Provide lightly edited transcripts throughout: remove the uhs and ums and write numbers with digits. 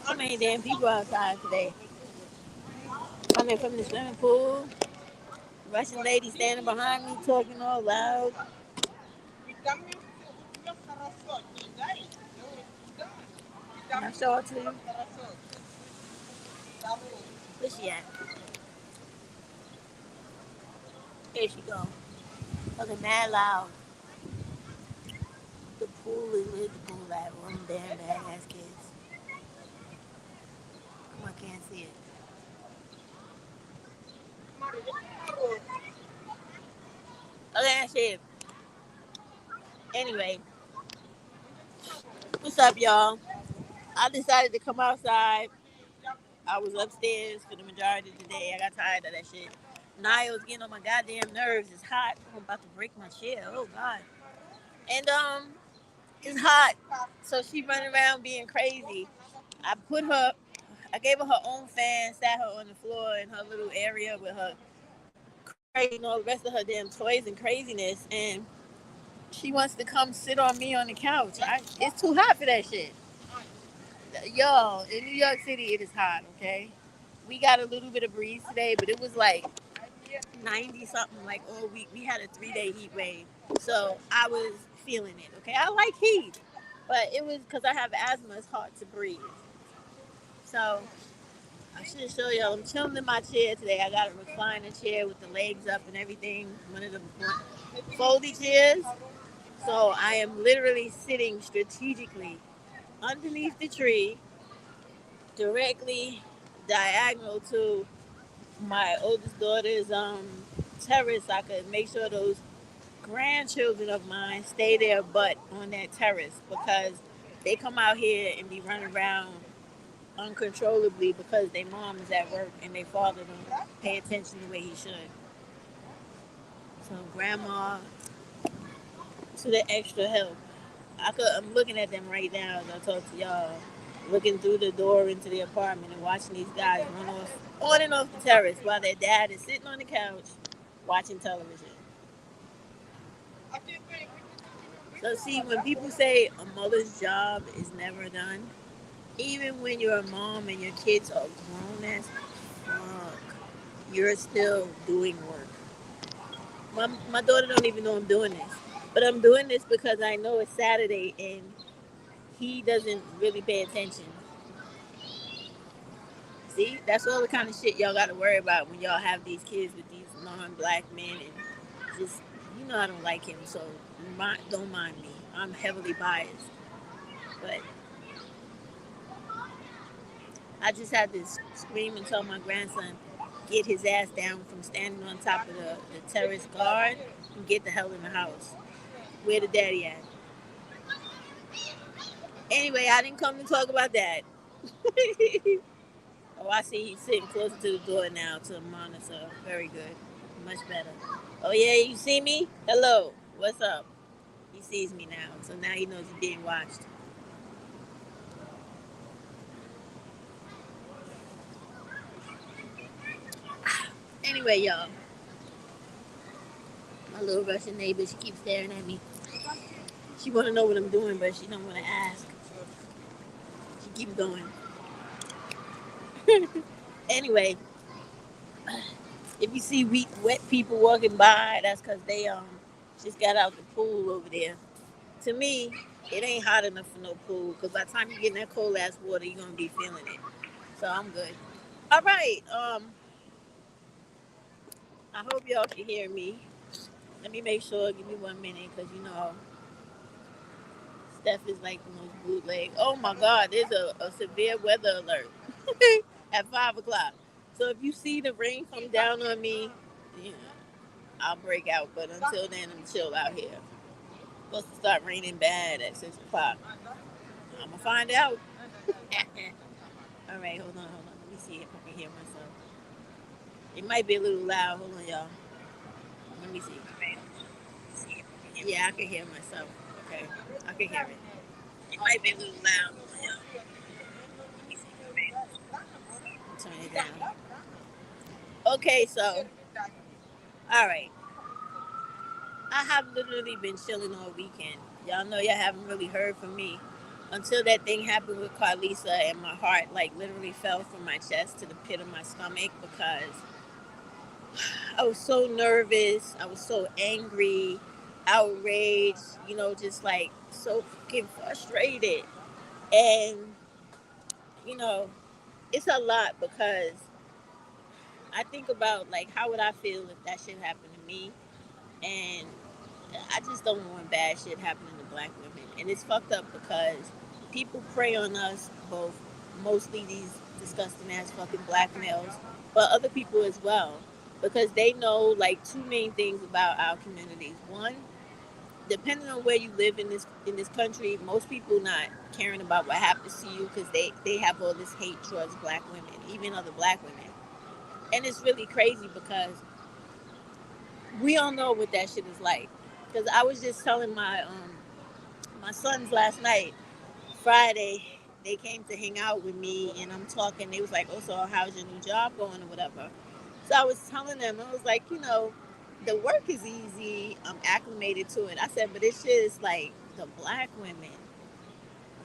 How many damn people outside today? Coming from the swimming pool. Russian lady standing behind me talking all loud. I saw it too. Where she at? There she go. Talking mad loud. The pool is lit. The pool at one damn badass kids. I can't see it. Okay, that's it. Anyway, what's up, y'all? I decided to come outside. I was upstairs for the majority of the day. I got tired of that shit. Naya was getting on my goddamn nerves. It's hot. I'm about to break my chair. Oh god. And it's hot. So she running around being crazy. I put her I gave her her own fan, sat her on the floor in her little area with her crazy and all the rest of her damn toys and craziness, and she wants to come sit on me on the couch. It's too hot for that shit. Yo, in New York City, it is hot, okay? We got a little bit of breeze today, but it was like 90 something like all week. We had a 3-day heat wave. So I was feeling it, okay? I like heat, but it was because I have asthma, it's hard to breathe. So I should show y'all. I'm chilling in my chair today. I got a recliner chair with the legs up and everything. One of the foldy chairs. So I am literally sitting strategically underneath the tree, directly diagonal to my oldest daughter's terrace. I could make sure those grandchildren of mine stay their butt on that terrace because they come out here and be running around uncontrollably because their mom is at work and their father don't pay attention the way he should. So grandma to the extra help. I'm looking at them right now as I talk to y'all, looking through the door into the apartment and watching these guys run off on and off the terrace while their dad is sitting on the couch watching television. So see, when people say a mother's job is never done, even when you're a mom and your kids are grown as fuck, you're still doing work. My daughter don't even know I'm doing this, but I'm doing this because I know it's Saturday and he doesn't really pay attention. See, that's all the kind of shit y'all got to worry about when y'all have these kids with these non-black men and just I don't like him, so don't mind me. I'm heavily biased, but I just had to scream and tell my grandson get his ass down from standing on top of the terrace guard and get the hell in the house. Where the daddy at? Anyway, I didn't come to talk about that. Oh, I see he's sitting closer to the door now to the monitor. Very good. Much better. Oh, yeah, you see me? Hello. What's up? He sees me now, so now he knows he's being watched. Anyway, y'all. My little Russian neighbor, she keeps staring at me. She want to know what I'm doing, but she don't want to ask. She keeps going. Anyway, if you see wet people walking by, that's because they just got out the pool over there. To me, it ain't hot enough for no pool because by the time you get in that cold ass water, you're gonna be feeling it. So I'm good. All right. I hope y'all can hear me. Let me make sure. Give me 1 minute because Steph is like the most bootleg. Oh my God, there's a severe weather alert at 5 o'clock. So if you see the rain come down on me, yeah, I'll break out. But until then, I'm chill out here. Supposed to start raining bad at 6 o'clock. I'm gonna find out. All right, hold on. Let me see if I can hear myself. It might be a little loud. Hold on, y'all. Let me see. Yeah, I can hear myself. Okay, I can hear it. It might be a little loud. Hold on, y'all. Let me see. Turn it down. Okay, so all right. I have literally been chilling all weekend. Y'all know y'all haven't really heard from me until that thing happened with Carlisa, and my heart like literally fell from my chest to the pit of my stomach because I was so nervous. I was so angry, outraged, just like so fucking frustrated. And, you know, it's a lot because I think about like how would I feel if that shit happened to me, and I just don't want bad shit happening to black women. And it's fucked up because people prey on us both, mostly these disgusting ass fucking black males, but other people as well. Because they know like two main things about our communities. One, depending on where you live in this country, most people not caring about what happens to you because they have all this hate towards black women, even other black women. And it's really crazy because we all know what that shit is like. Because I was just telling my sons last night, Friday, they came to hang out with me, and I'm talking. They was like, "Oh, so how's your new job going or whatever?" So I was telling them, I was like, the work is easy. I'm acclimated to it. I said, but it's just like the black women,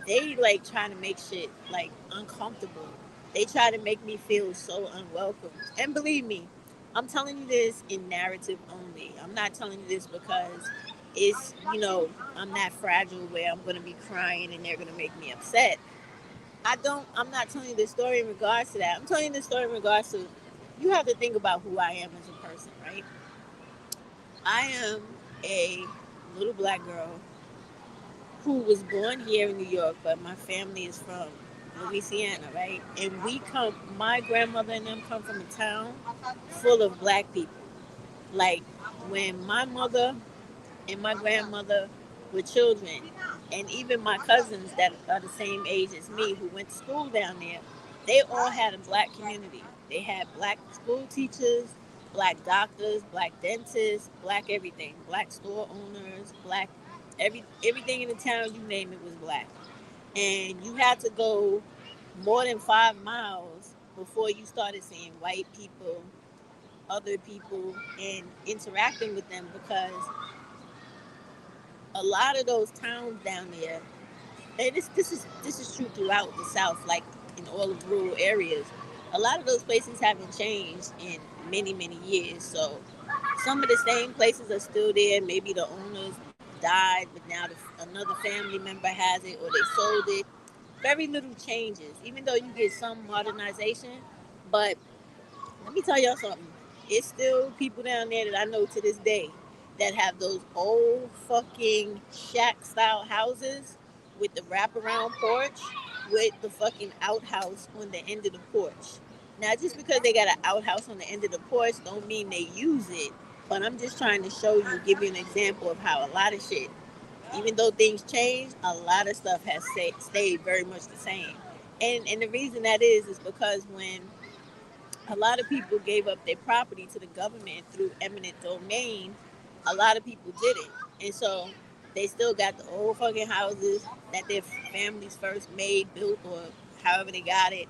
they like trying to make shit like uncomfortable. They try to make me feel so unwelcome. And believe me, I'm telling you this in narrative only. I'm not telling you this because I'm that fragile where I'm gonna be crying and they're gonna make me upset. I'm not telling you this story in regards to that. I'm telling you this story in regards to you have to think about who I am as a person, right? I am a little black girl who was born here in New York, but my family is from Louisiana, right? And my grandmother and them come from a town full of black people. Like when my mother and my grandmother were children, and even my cousins that are the same age as me who went to school down there, they all had a black community. They had black school teachers, black doctors, black dentists, black everything, black store owners, black everything in the town you name it was black. And you had to go more than 5 miles before you started seeing white people, other people, and interacting with them because a lot of those towns down there, and this is true throughout the South, like in all the rural areas. A lot of those places haven't changed in many many years. So some of the same places are still there. Maybe the owners died, but now another family member has it, or they sold it. Very little changes, even though you get some modernization. But let me tell y'all something. It's still people down there that I know to this day that have those old fucking shack style houses with the wraparound porch with the fucking outhouse on the end of the porch. Now, just because they got an outhouse on the end of the porch don't mean they use it. But I'm just trying to show you, give you an example of how a lot of shit, even though things change, a lot of stuff has stayed very much the same. And the reason that is because when a lot of people gave up their property to the government through eminent domain, a lot of people did it. And so they still got the old fucking houses that their families first made, built, or however they got it,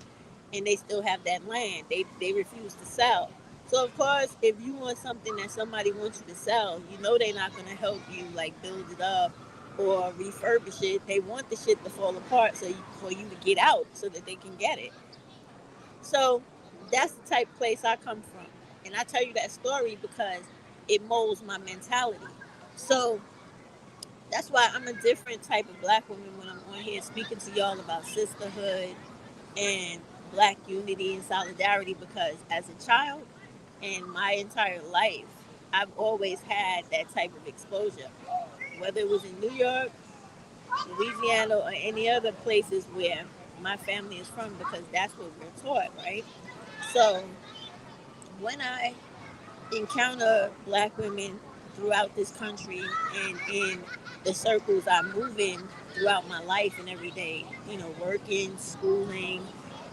and they still have that land. They refuse to sell. So of course, if you want something that somebody wants you to sell, you know they're not gonna help you like build it up or refurbish it. They want the shit to fall apart for you to get out so that they can get it. So that's the type of place I come from. And I tell you that story because it molds my mentality. So that's why I'm a different type of black woman when I'm on here speaking to y'all about sisterhood and black unity and solidarity because as a child and my entire life, I've always had that type of exposure. Whether it was in New York, Louisiana, or any other places where my family is from because that's what we're taught, right? So when I encounter black women throughout this country and in the circles I move in throughout my life and every day, working, schooling,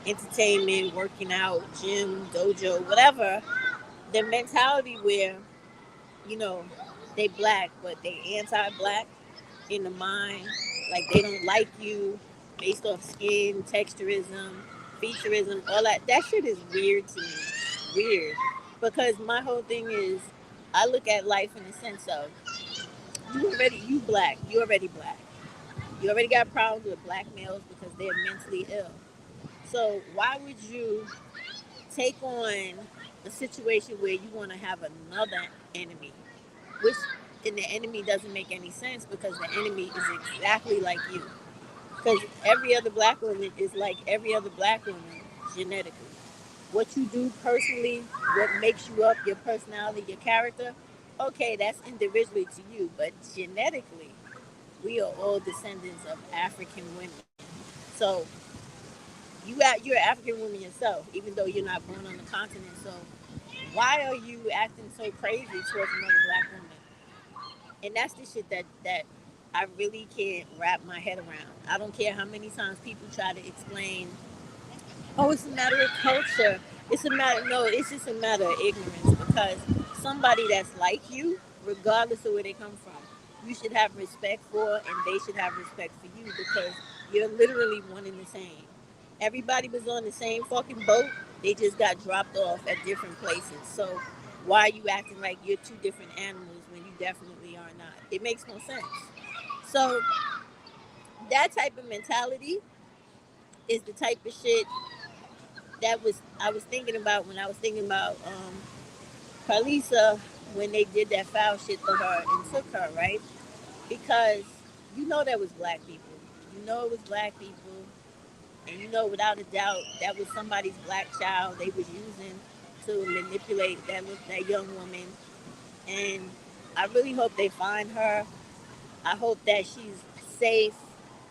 entertainment, working out, gym, dojo, whatever, the mentality where, you know, they black, but they anti-black in the mind. Like they don't like you based off skin, texturism, featureism, all that. That shit is weird to me. Weird. Because my whole thing is, I look at life in the sense of you black, you already black. You already got problems with black males because they're mentally ill. So why would you take on a situation where you want to have another enemy, which in the enemy doesn't make any sense because the enemy is exactly like you. Because every other black woman is like every other black woman genetically. What you do personally, what makes you up, your personality, your character, okay, that's individually to you. But genetically, we are all descendants of African women. So you're an African woman yourself, even though you're not born on the continent. So why are you acting so crazy towards another black woman? And that's the shit that I really can't wrap my head around. I don't care how many times people try to explain, oh, it's a matter of culture. It's a matter, no, it's just a matter of ignorance because somebody that's like you, regardless of where they come from, you should have respect for and they should have respect for you because you're literally one and the same. Everybody was on the same fucking boat. They just got dropped off at different places. So why are you acting like you're two different animals when you definitely are not? It makes no sense. So that type of mentality is the type of shit that was I was thinking about when I was thinking about Carlisa when they did that foul shit to her and took her, right? Because you know that was black people. You know it was black people, and you know without a doubt that was somebody's black child they was using to manipulate that young woman. And I really hope they find her. I hope that she's safe.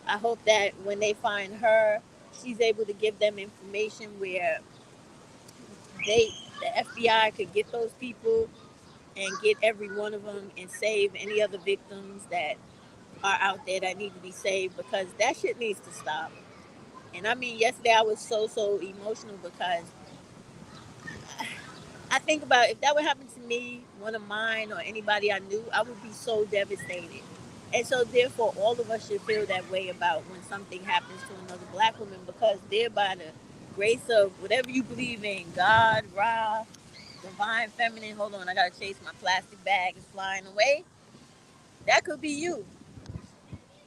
I hope that when they find her, she's able to give them information where they the FBI could get those people and get every one of them and save any other victims that are out there that need to be saved because that shit needs to stop. And I mean, yesterday I was so emotional because I think about if that would happen to me, one of mine, or anybody I knew, I would be so devastated. And so, therefore, all of us should feel that way about when something happens to another black woman because they're by the grace of whatever you believe in, God, Ra, divine feminine. Hold on, I gotta chase my plastic bag is flying away. That could be you.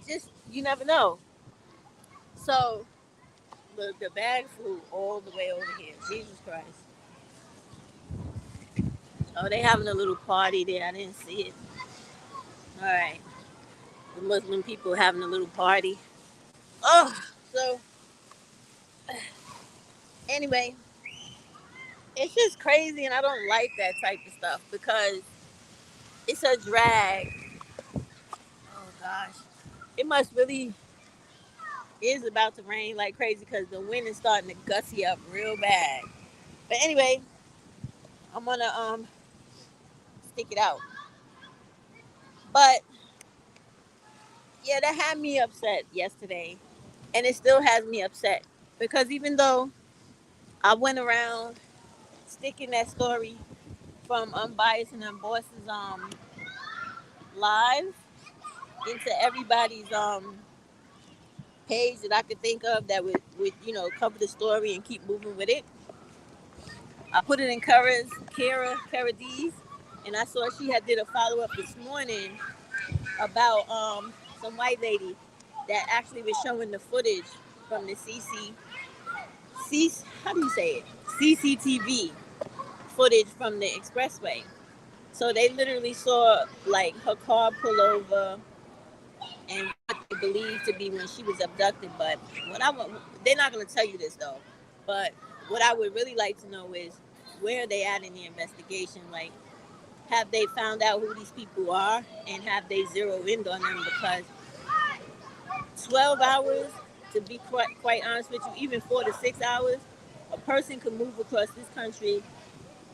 Just you never know. So the bag flew all the way over here. Jesus Christ. Oh, they having a little party there. I didn't see it. All right. The Muslim people having a little party. Oh, so anyway, it's just crazy, and I don't like that type of stuff because it's a drag. Oh gosh, it must really is about to rain like crazy because the wind is starting to gussy up real bad. But anyway, I'm gonna stick it out. But yeah, that had me upset yesterday, and it still has me upset because even though I went around sticking that story from Unbiased and Unboss's live into everybody's page that I could think of that would cover the story and keep moving with it. I put it in Kara D's, and I saw she had did a follow up this morning about some white lady that actually was showing the footage from the how do you say it CCTV footage from the expressway. So they literally saw like her car pull over and what they believe to be when she was abducted. But what I want, they're not going to tell you this though. But what I would really like to know is where are they at in the investigation? Like, have they found out who these people are and have they zeroed in on them? Because 12 hours, to be quite honest with you, even 4 to 6 hours, a person could move across this country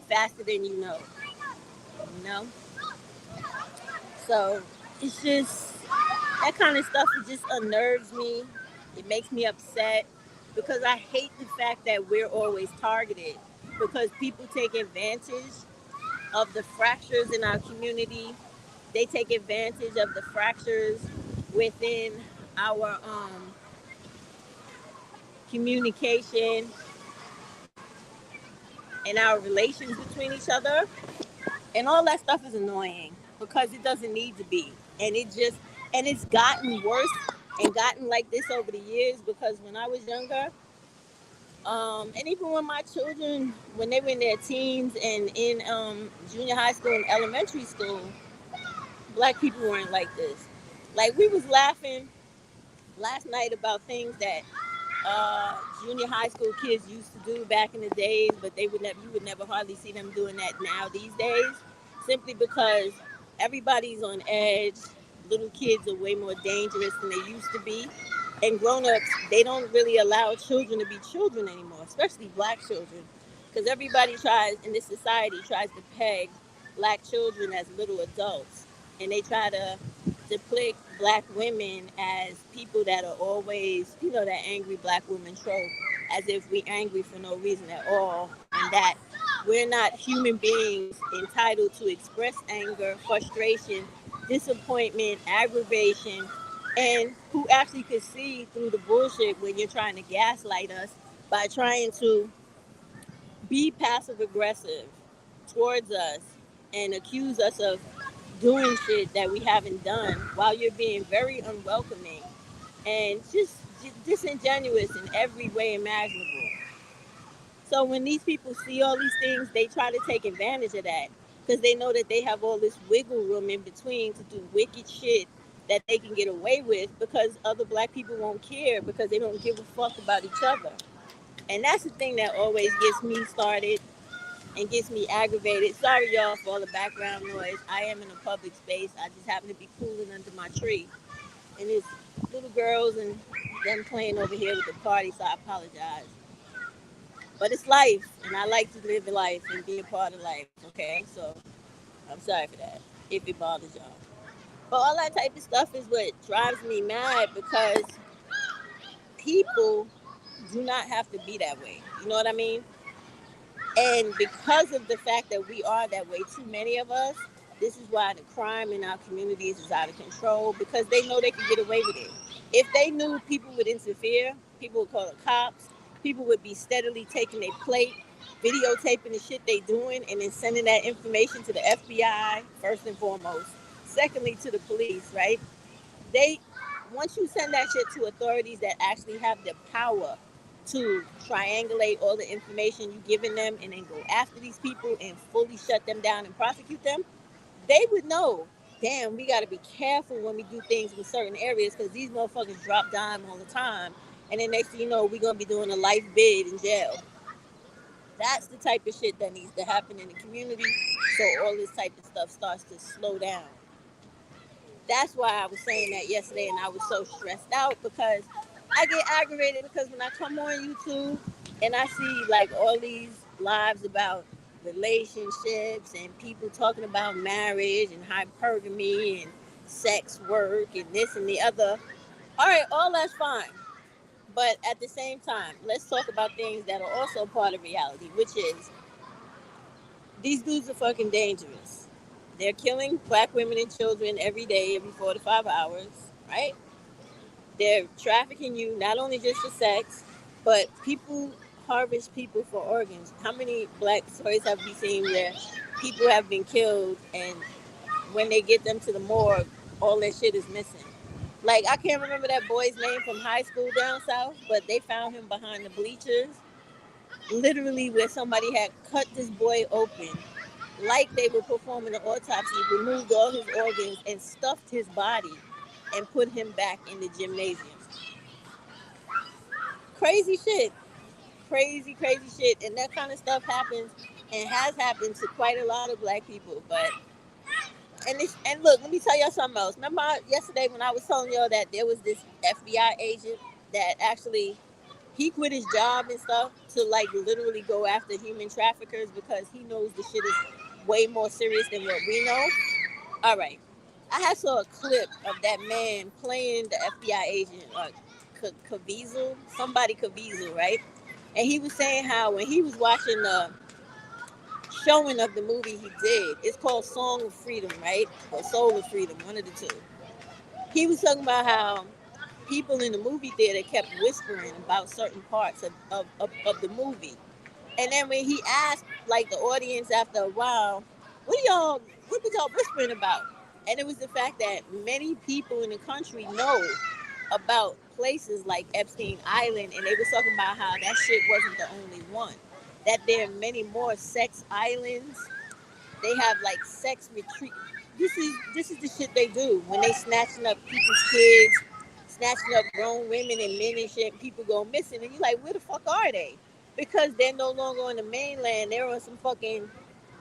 faster than you know. You know, so it's just that kind of stuff. It just unnerves me. It makes me upset because I hate the fact that we're always targeted because people take advantage of the fractures in our community. They take advantage of the fractures within our communication and our relations between each other. And all that stuff is annoying because it doesn't need to be. And it's gotten worse and gotten like this over the years because when I was younger, and even when my children, when they were in their teens and in junior high school and elementary school, black people weren't like this. Like we was laughing last night about things that junior high school kids used to do back in the days, but you would never hardly see them doing that now these days, simply because everybody's on edge. Little kids are way more dangerous than they used to be, and grown-ups, they don't really allow children to be children anymore, especially black children, because everybody tries in this society tries to peg black children as little adults, and they try to depict black women as people that are always, that angry black woman trope, as if we angry for no reason at all, and that we're not human beings entitled to express anger, frustration, disappointment, aggravation, and who actually could see through the bullshit when you're trying to gaslight us by trying to be passive aggressive towards us and accuse us of doing shit that we haven't done while you're being very unwelcoming and just disingenuous in every way imaginable. So when these people see all these things, they try to take advantage of that because they know that they have all this wiggle room in between to do wicked shit that they can get away with because other black people won't care because they don't give a fuck about each other. And that's the thing that always gets me started and gets me aggravated. Sorry, y'all, for all the background noise. I am in a public space. I just happen to be cooling under my tree. And there's little girls and them playing over here with the party, so I apologize. But it's life, and I like to live life and be a part of life, okay? So I'm sorry for that, if it bothers y'all. But all that type of stuff is what drives me mad because people do not have to be that way. You know what I mean? And because of the fact that we are that way, too many of us, this is why the crime in our communities is out of control because they know they can get away with it. If they knew people would interfere, people would call the cops, people would be steadily taking their plate, videotaping the shit they doing, and then sending that information to the FBI, first and foremost. Secondly, to the police, right? They Once you send that shit to authorities that actually have the power to triangulate all the information you giving them and then go after these people and fully shut them down and prosecute them, they would know, damn, we got to be careful when we do things in certain areas because these motherfuckers drop dime all the time. And then next thing you know, we're going to be doing a life bid in jail. That's the type of shit that needs to happen in the community so all this type of stuff starts to slow down. That's why I was saying that yesterday and I was so stressed out because I get aggravated because when I come on YouTube and I see like all these lives about relationships and people talking about marriage and hypergamy and sex work and this and the other, all right, all that's fine. But at the same time, let's talk about things that are also part of reality, which is these dudes are fucking dangerous. They're killing black women and children every day, every 4 to 5 hours, right? They're trafficking you not only just for sex, but people harvest people for organs. How many black stories have we seen where people have been killed and when they get them to the morgue, all that shit is missing? Like, I can't remember that boy's name from high school down south, but they found him behind the bleachers, literally where somebody had cut this boy open like they were performing an autopsy, removed all his organs and stuffed his body and put him back in the gymnasium. Crazy shit. Crazy, crazy shit. And that kind of stuff happens and has happened to quite a lot of black people. And look, let me tell y'all something else. Remember yesterday when I was telling y'all that there was this FBI agent that actually he quit his job and stuff to like literally go after human traffickers because he knows the shit is way more serious than what we know. All right. I had saw a clip of that man playing the FBI agent, Caviezel, somebody Caviezel, right? And he was saying how when he was watching the showing of the movie he did. It's called Song of Freedom, right? Or Soul of Freedom, one of the two. He was talking about how people in the movie theater kept whispering about certain parts of the movie. And then when he asked like the audience after a while, what was y'all whispering about? And it was the fact that many people in the country know about places like Epstein Island, and they were talking about how that shit wasn't the only one. That there are many more sex islands. They have like sex retreat. This is the shit they do when they snatching up people's kids, snatching up grown women and men and shit. And people go missing, and you're like, where the fuck are they? Because they're no longer on the mainland. They're on some fucking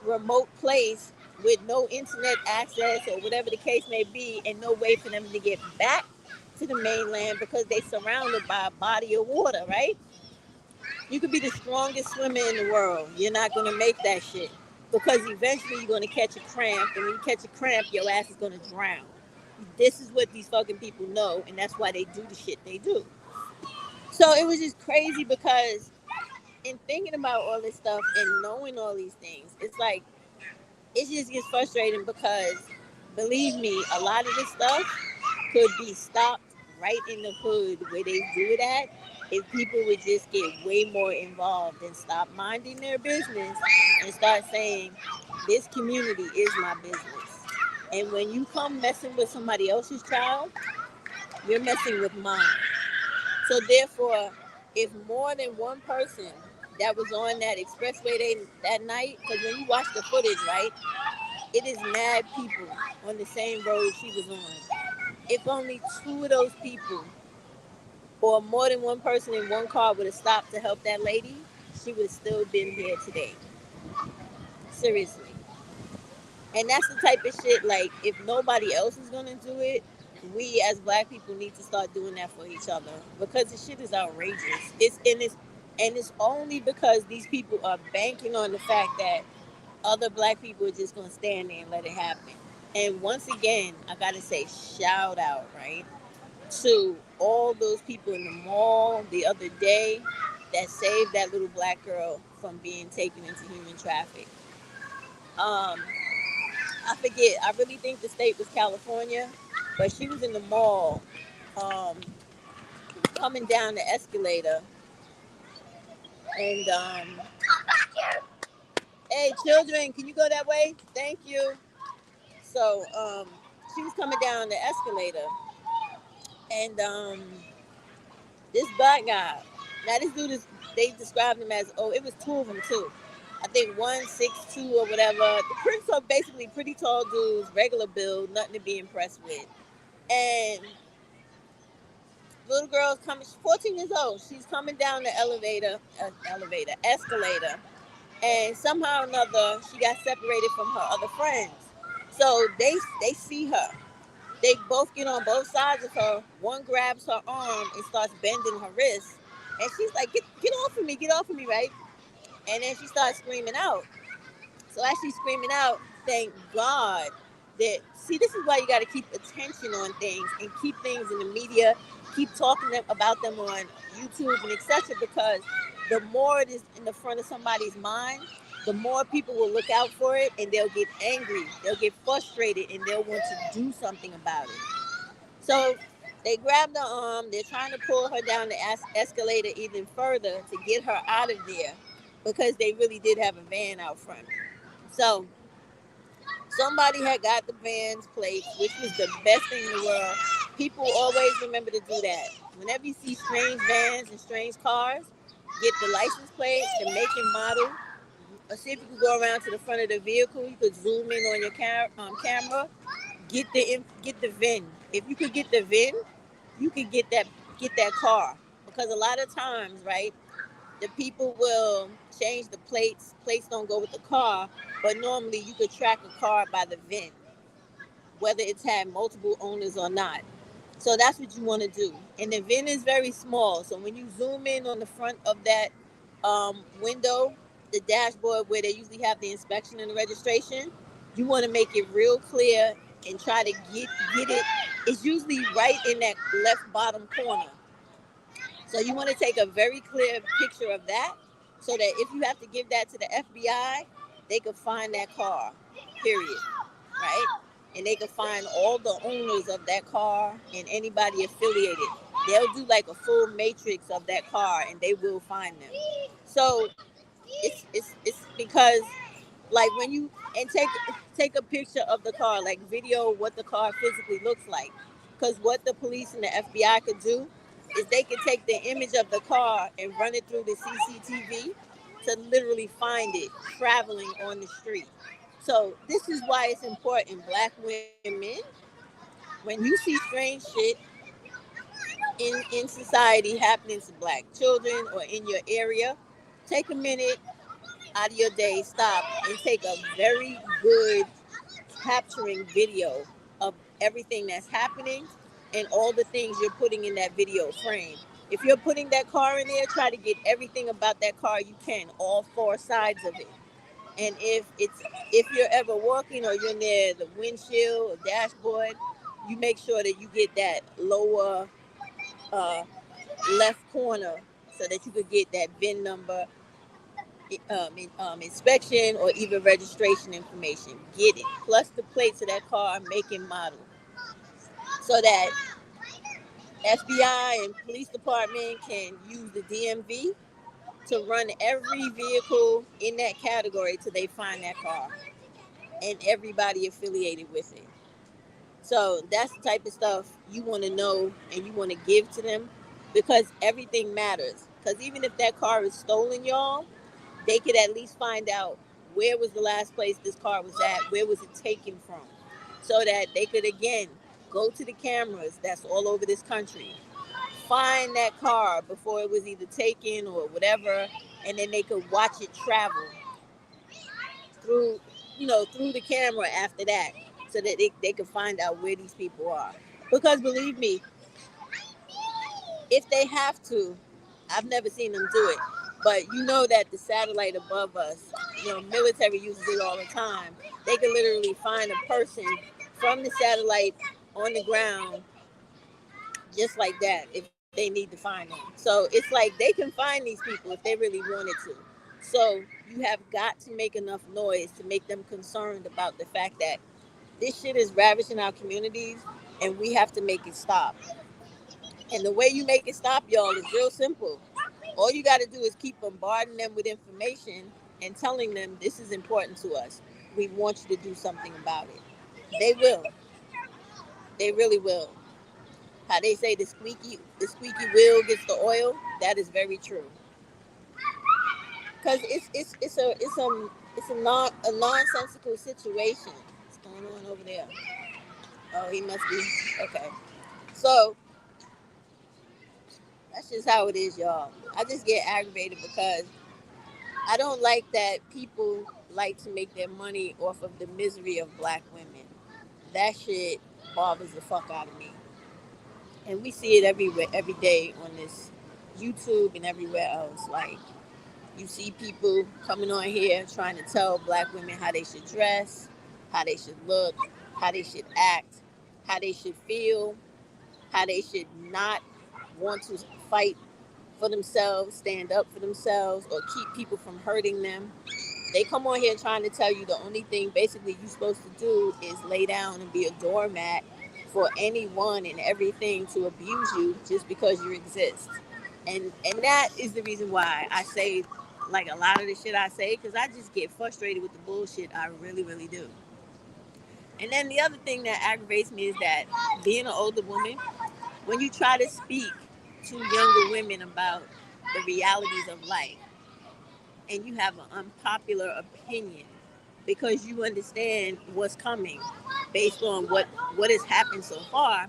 remote place with no internet access or whatever the case may be, and no way for them to get back to the mainland because they're surrounded by a body of water, right? You could be the strongest swimmer in the world. You're not going to make that shit because eventually you're going to catch a cramp. And when you catch a cramp, your ass is going to drown. This is what these fucking people know, and that's why they do the shit they do. So it was just crazy because in thinking about all this stuff and knowing all these things, it's like it just gets frustrating because believe me, a lot of this stuff could be stopped right in the hood where they do it at if people would just get way more involved and stop minding their business and start saying, this community is my business. And when you come messing with somebody else's child, you're messing with mine. So therefore, if more than one person that was on that expressway that night, because when you watch the footage, right, it is mad people on the same road she was on. If only two of those people or more than one person in one car would have stopped to help that lady, she would have still been here today. Seriously. And that's the type of shit, like, if nobody else is going to do it, we as black people need to start doing that for each other because the shit is outrageous. It's only because these people are banking on the fact that other black people are just going to stand there and let it happen. And once again, I got to say, shout out, right, to all those people in the mall the other day that saved that little black girl from being taken into human traffic. Um, I forget. I really think the state was California, but she was in the mall, um, coming down the escalator, and hey, children, can you go that way? Thank you. So she was coming down the escalator, and this black guy. Now this dude is. They described him as, oh, it was two of them too. I think 1'6'2" or whatever. The pretty, so basically pretty tall dudes, regular build, nothing to be impressed with. And little girl's coming. She's 14 years old. She's coming down the escalator, and somehow or another she got separated from her other friends. So they see her. They both get on both sides of her. One grabs her arm and starts bending her wrist, and she's like, "Get get off of me, right?" And then she starts screaming out. So as she's screaming out, thank God that, see, this is why you got to keep attention on things and keep things in the media, keep talking about them on YouTube and etc. Because the more it is in the front of somebody's mind, the more people will look out for it and they'll get angry, they'll get frustrated, and they'll want to do something about it. So they grab the arm, they're trying to pull her down the escalator even further to get her out of there because they really did have a van out front. So somebody had got the van's plates, which was the best thing in the world. People always remember to do that. Whenever you see strange vans and strange cars, get the license plate, the make and model, or see if you could go around to the front of the vehicle. You could zoom in on your camera. Get the VIN. If you could get the VIN, you could get that car, because a lot of times, right, the people will change the plates. Plates don't go with the car, but normally you could track a car by the VIN, whether it's had multiple owners or not. So that's what you want to do. And the VIN is very small. So when you zoom in on the front of that window, the dashboard where they usually have the inspection and the registration, you want to make it real clear and try to get it. It's usually right in that left bottom corner. So you want to take a very clear picture of that so that if you have to give that to the FBI, they could find that car, period, right? And they could find all the owners of that car and anybody affiliated. They'll do like a full matrix of that car, and they will find them. So it's because like when you and take a picture of the car, like video what the car physically looks like, because what the police and the FBI could do is they could take the image of the car and run it through the CCTV to literally find it traveling on the street. So this is why it's important, black women, when you see strange shit in society happening to black children or in your area, take a minute out of your day, stop and take a very good capturing video of everything that's happening and all the things you're putting in that video frame. If you're putting that car in there, try to get everything about that car you can, all four sides of it. And if you're ever walking or you're near the windshield or dashboard, you make sure that you get that lower uh, left corner so that you could get that VIN number, inspection or even registration information. Get it. Plus the plates of that car, make and model. So that FBI and police department can use the DMV to run every vehicle in that category till they find that car and everybody affiliated with it. So that's the type of stuff you want to know and you want to give to them because everything matters. Because even if that car is stolen, y'all, they could at least find out where was the last place this car was at, where was it taken from, so that they could again go to the cameras that's all over this country, find that car before it was either taken or whatever, and then they could watch it travel through, through the camera after that, so that they could find out where these people are. Because believe me, if they have to, I've never seen them do it, but you know that the satellite above us, military uses it all the time. They can literally find a person from the satellite on the ground just like that if they need to find them. So it's like they can find these people if they really wanted to. So you have got to make enough noise to make them concerned about the fact that this shit is ravaging our communities and we have to make it stop. And the way you make it stop, y'all, is real simple. All you got to do is keep bombarding them with information and telling them this is important to us. We want you to do something about it. They will. They really will. How they say the squeaky wheel gets the oil. That is very true. Because it's a nonsensical situation. What's going on over there? Oh, he must be okay. So that's just how it is, y'all. I just get aggravated because I don't like that people like to make their money off of the misery of black women. That shit bothers the fuck out of me. And we see it everywhere, every day on this YouTube and everywhere else. Like, you see people coming on here trying to tell black women how they should dress, how they should look, how they should act, how they should feel, how they should not want to fight for themselves, stand up for themselves, or keep people from hurting them. They come on here trying to tell you the only thing basically you're supposed to do is lay down and be a doormat for anyone and everything to abuse you just because you exist. And that is the reason why I say like a lot of the shit I say, because I just get frustrated with the bullshit. I really, really do. And then the other thing that aggravates me is that being an older woman, when you try to speak to younger women about the realities of life, and you have an unpopular opinion because you understand what's coming based on what has happened so far,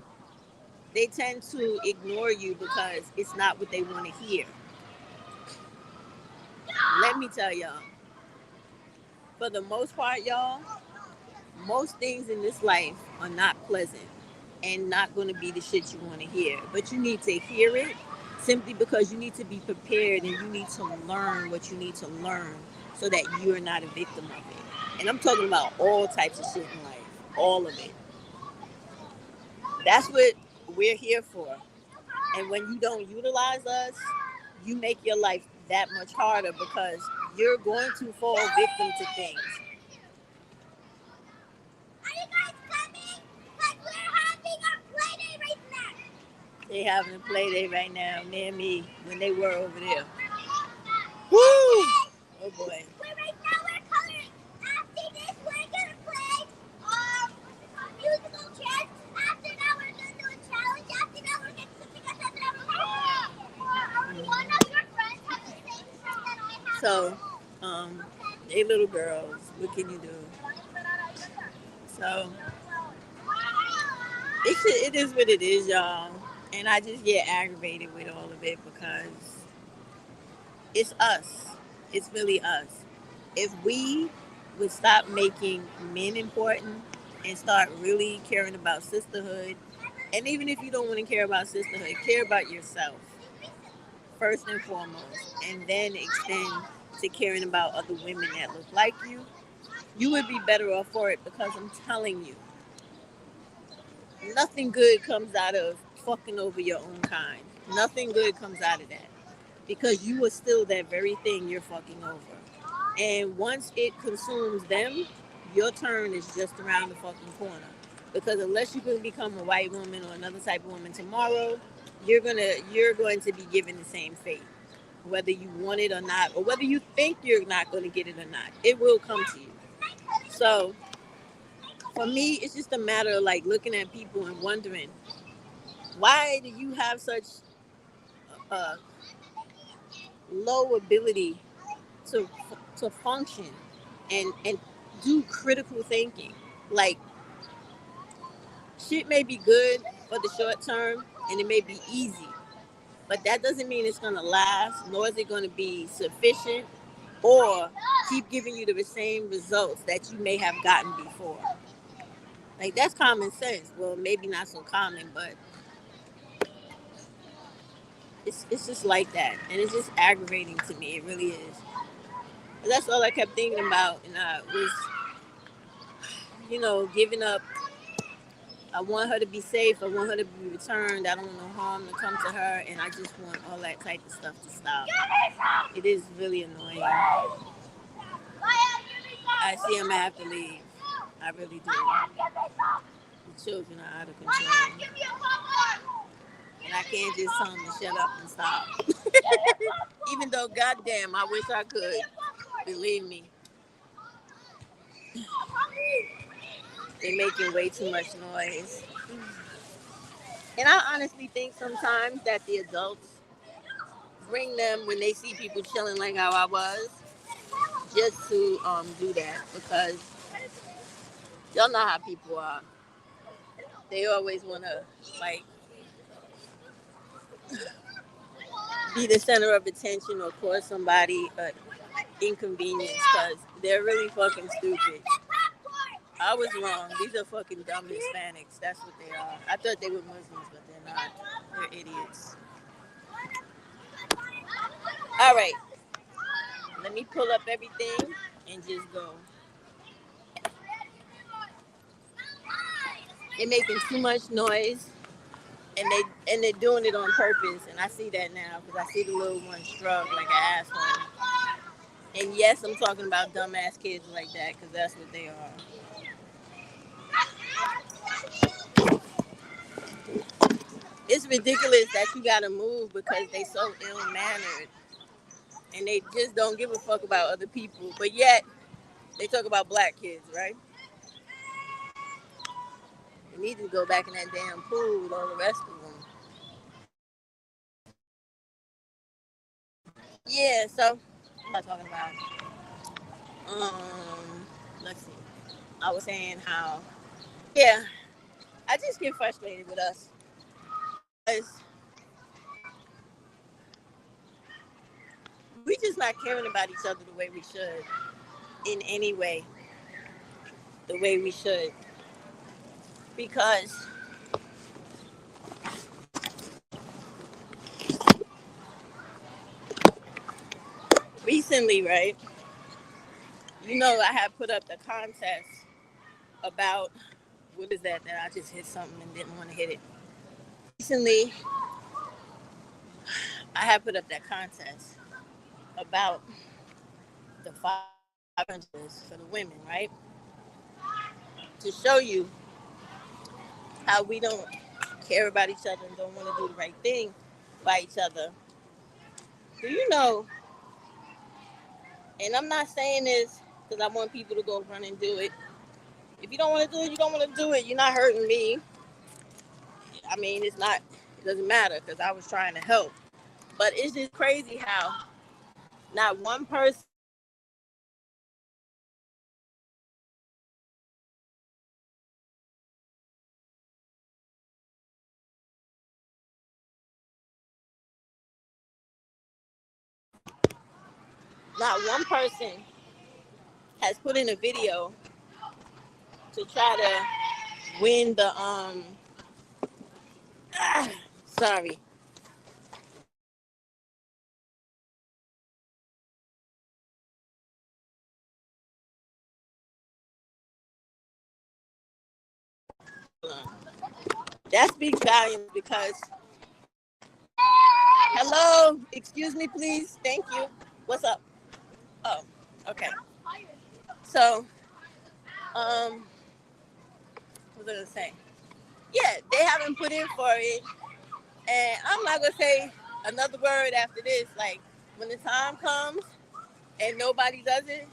they tend to ignore you because it's not what they want to hear. Let me tell y'all, for the most part, y'all, most things in this life are not pleasant and not going to be the shit you want to hear. But you need to hear it simply because you need to be prepared and you need to learn what you need to learn so that you're not a victim of it. And I'm talking about all types of shit in life, all of it. That's what we're here for. And when you don't utilize us, you make your life that much harder because you're going to fall victim to things. Are you guys coming? Because we're having our play day right now. They having a play day right now, near me, when they were over there. Woo! Oh boy. Right now we're coloring. After this, we're gonna play musical chairs. After that, we're gonna do a challenge. After that, we're gonna pick up one of your friends has the same shirt that I have. So, they little girls. What can you do? So, it is what it is, y'all. And I just get aggravated with all of it because it's us. It's really us. If we would stop making men important and start really caring about sisterhood, and even if you don't want to care about sisterhood, care about yourself first and foremost, and then extend to caring about other women that look like you would be better off for it because I'm telling you, nothing good comes out of fucking over your own kind. Nothing good comes out of that because you are still that very thing you're fucking over. And once it consumes them, your turn is just around the fucking corner. Because unless you can become a white woman or another type of woman tomorrow, you're going to be given the same fate. Whether you want it or not, or whether you think you're not going to get it or not, it will come to you. So for me, it's just a matter of like looking at people and wondering, why do you have such a low ability to to function and do critical thinking? Like, shit may be good for the short term and it may be easy, but that doesn't mean it's gonna last, nor is it gonna be sufficient or keep giving you the same results that you may have gotten before. Like, that's common sense. Well, maybe not so common, but it's just like that, and it's just aggravating to me. It really is. That's all I kept thinking about, and I was, giving up. I want her to be safe. I want her to be returned. I don't want no harm to come to her, and I just want all that type of stuff to stop. It is really annoying. I see I'm gonna have to leave. I really do. The children are out of control, and I can't just tell them to shut up and stop. Even though, goddamn, I wish I could. Believe me, they're making way too much noise. And I honestly think sometimes that the adults bring them when they see people chilling like how I was, just to do that because y'all know how people are. They always want to like be the center of attention or cause somebody inconvenience because they're really fucking stupid. I was wrong. These are fucking dumb Hispanics. That's what they are. I thought they were Muslims, but they're not. They're idiots. All right. Let me pull up everything and just go. They're making too much noise, and they're doing it on purpose. And I see that now because I see the little one shrug like an asshole. And yes, I'm talking about dumbass kids like that because that's what they are. It's ridiculous that you gotta move because they so ill mannered and they just don't give a fuck about other people. But yet they talk about black kids, right? They need to go back in that damn pool with all the rest of them. Yeah, so I'm not talking about. Let's see. I was saying how, yeah, I just get frustrated with us because we just not caring about each other the way we should in any way, the way we should. Because recently, right, I had put up the contest about what is that I just hit something and didn't want to hit it. Recently, I had put up that contest about the 500 for the women, right? To show you how we don't care about each other and don't want to do the right thing by each other. Do you know, and I'm not saying this because I want people to go run and do it. If you don't want to do it, you don't want to do it. You're not hurting me. I mean, it doesn't matter because I was trying to help. But it's just crazy how not one person not one person has put in a video to try to win the sorry. That speaks volumes because hello, excuse me please. Thank you. What's up? Oh, okay. So, what was I gonna say? Yeah, they haven't put in for it. And I'm not gonna say another word after this. Like when the time comes and nobody does it,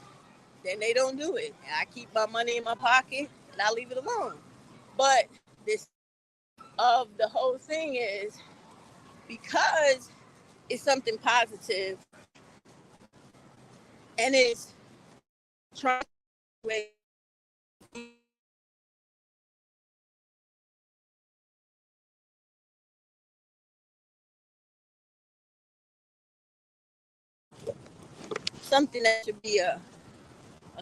then they don't do it. And I keep my money in my pocket and I leave it alone. But this of the whole thing is because it's something positive and it's trying to something that should be a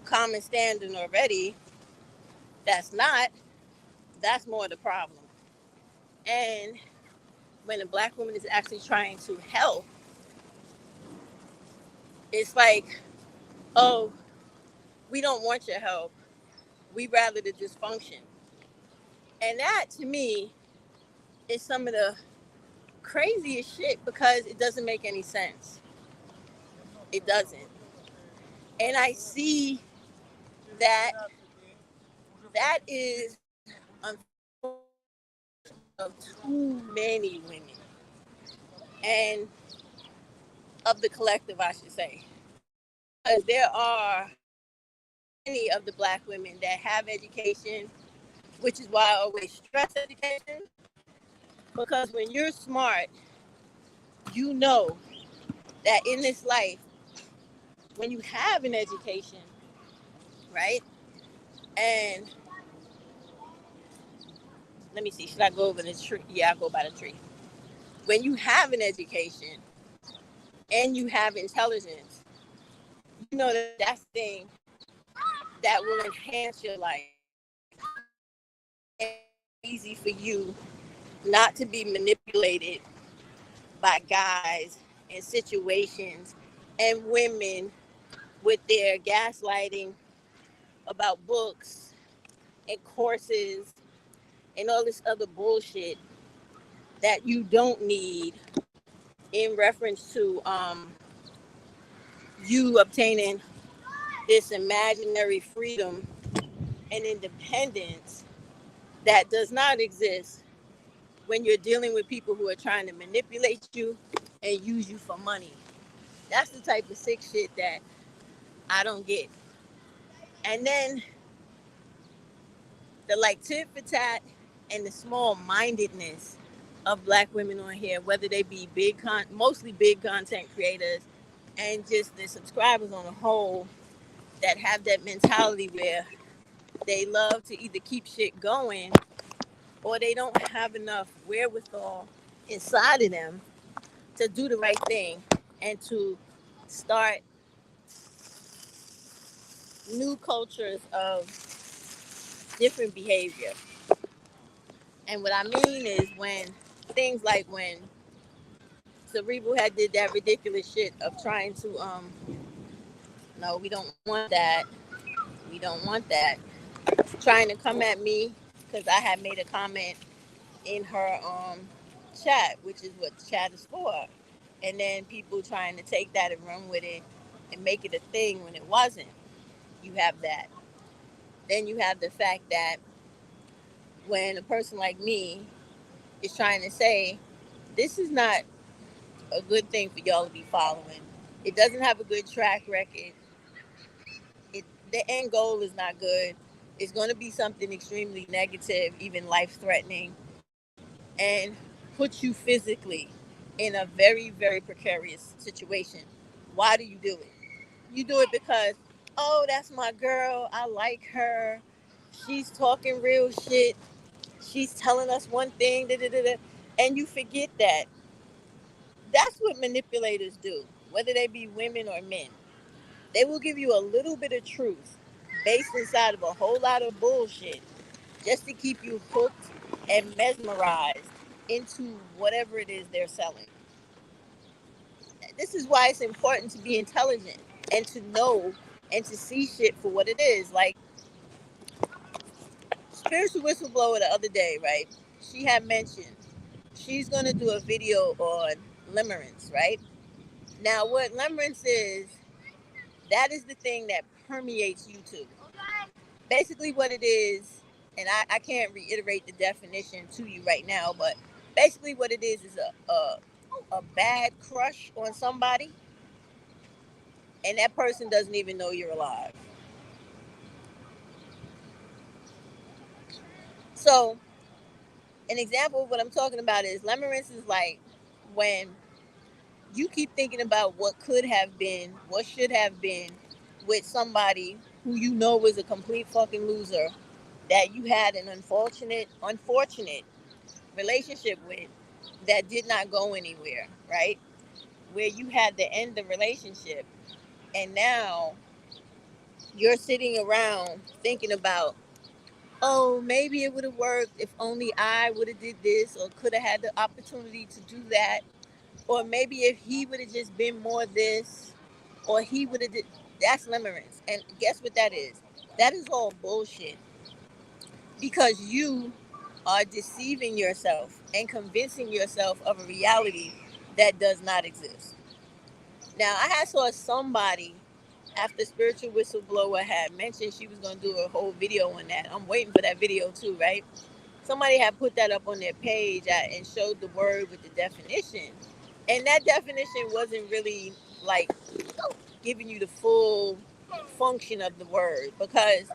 common standard already. That's not. That's more the problem. And when a black woman is actually trying to help, it's like, oh, we don't want your help. We rather the dysfunction. And that to me is some of the craziest shit because it doesn't make any sense. It doesn't. And I see that that is of too many women and of the collective, I should say. Because there are many of the black women that have education, which is why I always stress education. Because when you're smart, you know that in this life, when you have an education, right? And let me see, should I go over the tree? Yeah, I'll go by the tree. When you have an education and you have intelligence, you know that that's the thing that will enhance your life. And it's easy for you not to be manipulated by guys and situations and women with their gaslighting about books and courses and all this other bullshit that you don't need in reference to you obtaining this imaginary freedom and independence that does not exist when you're dealing with people who are trying to manipulate you and use you for money. That's the type of sick shit that I don't get. And then the like tit for tat and the small mindedness of black women on here, whether they be mostly big content creators and just the subscribers on the whole that have that mentality where they love to either keep shit going or they don't have enough wherewithal inside of them to do the right thing and to start new cultures of different behavior. And what I mean is when things like when Cerebral had did that ridiculous shit of trying to no, we don't want that. We don't want that. Trying to come at me because I had made a comment in her chat, which is what chat is for. And then people trying to take that and run with it and make it a thing when it wasn't. You have that. Then you have the fact that when a person like me is trying to say, this is not a good thing for y'all to be following. It doesn't have a good track record. The end goal is not good. It's going to be something extremely negative, even life threatening, and put you physically in a very, very precarious situation. Why do you do it? You do it because, oh, that's my girl. I like her. She's talking real shit. She's telling us one thing, da, da, da, da. And you forget that that's what manipulators do, whether they be women or men. They will give you a little bit of truth based inside of a whole lot of bullshit just to keep you hooked and mesmerized into whatever it is they're selling. This is why it's important to be intelligent and to know and to see shit for what it is. Like, Spiritual Whistleblower the other day, right? She had mentioned she's going to do a video on limerence, right? Now, what limerence is, that is the thing that permeates YouTube. Basically, what it is, and I can't reiterate the definition to you right now, but basically, what it is a bad crush on somebody, and that person doesn't even know you're alive. So, an example of what I'm talking about is limerence is like when you keep thinking about what could have been, what should have been with somebody who you know was a complete fucking loser that you had an unfortunate relationship with that did not go anywhere, right? Where you had to end the relationship and now you're sitting around thinking about, oh, maybe it would have worked if only I would have did this or could have had the opportunity to do that, or maybe if he would have just been more this, or he would have did. That's limerence. And guess what that is? That is all bullshit because you are deceiving yourself and convincing yourself of a reality that does not exist. Now, I had saw somebody after Spiritual Whistleblower had mentioned she was going to do a whole video on that. I'm waiting for that video too, right? Somebody had put that up on their page and showed the word with the definition. And that definition wasn't really like giving you the full function of the word because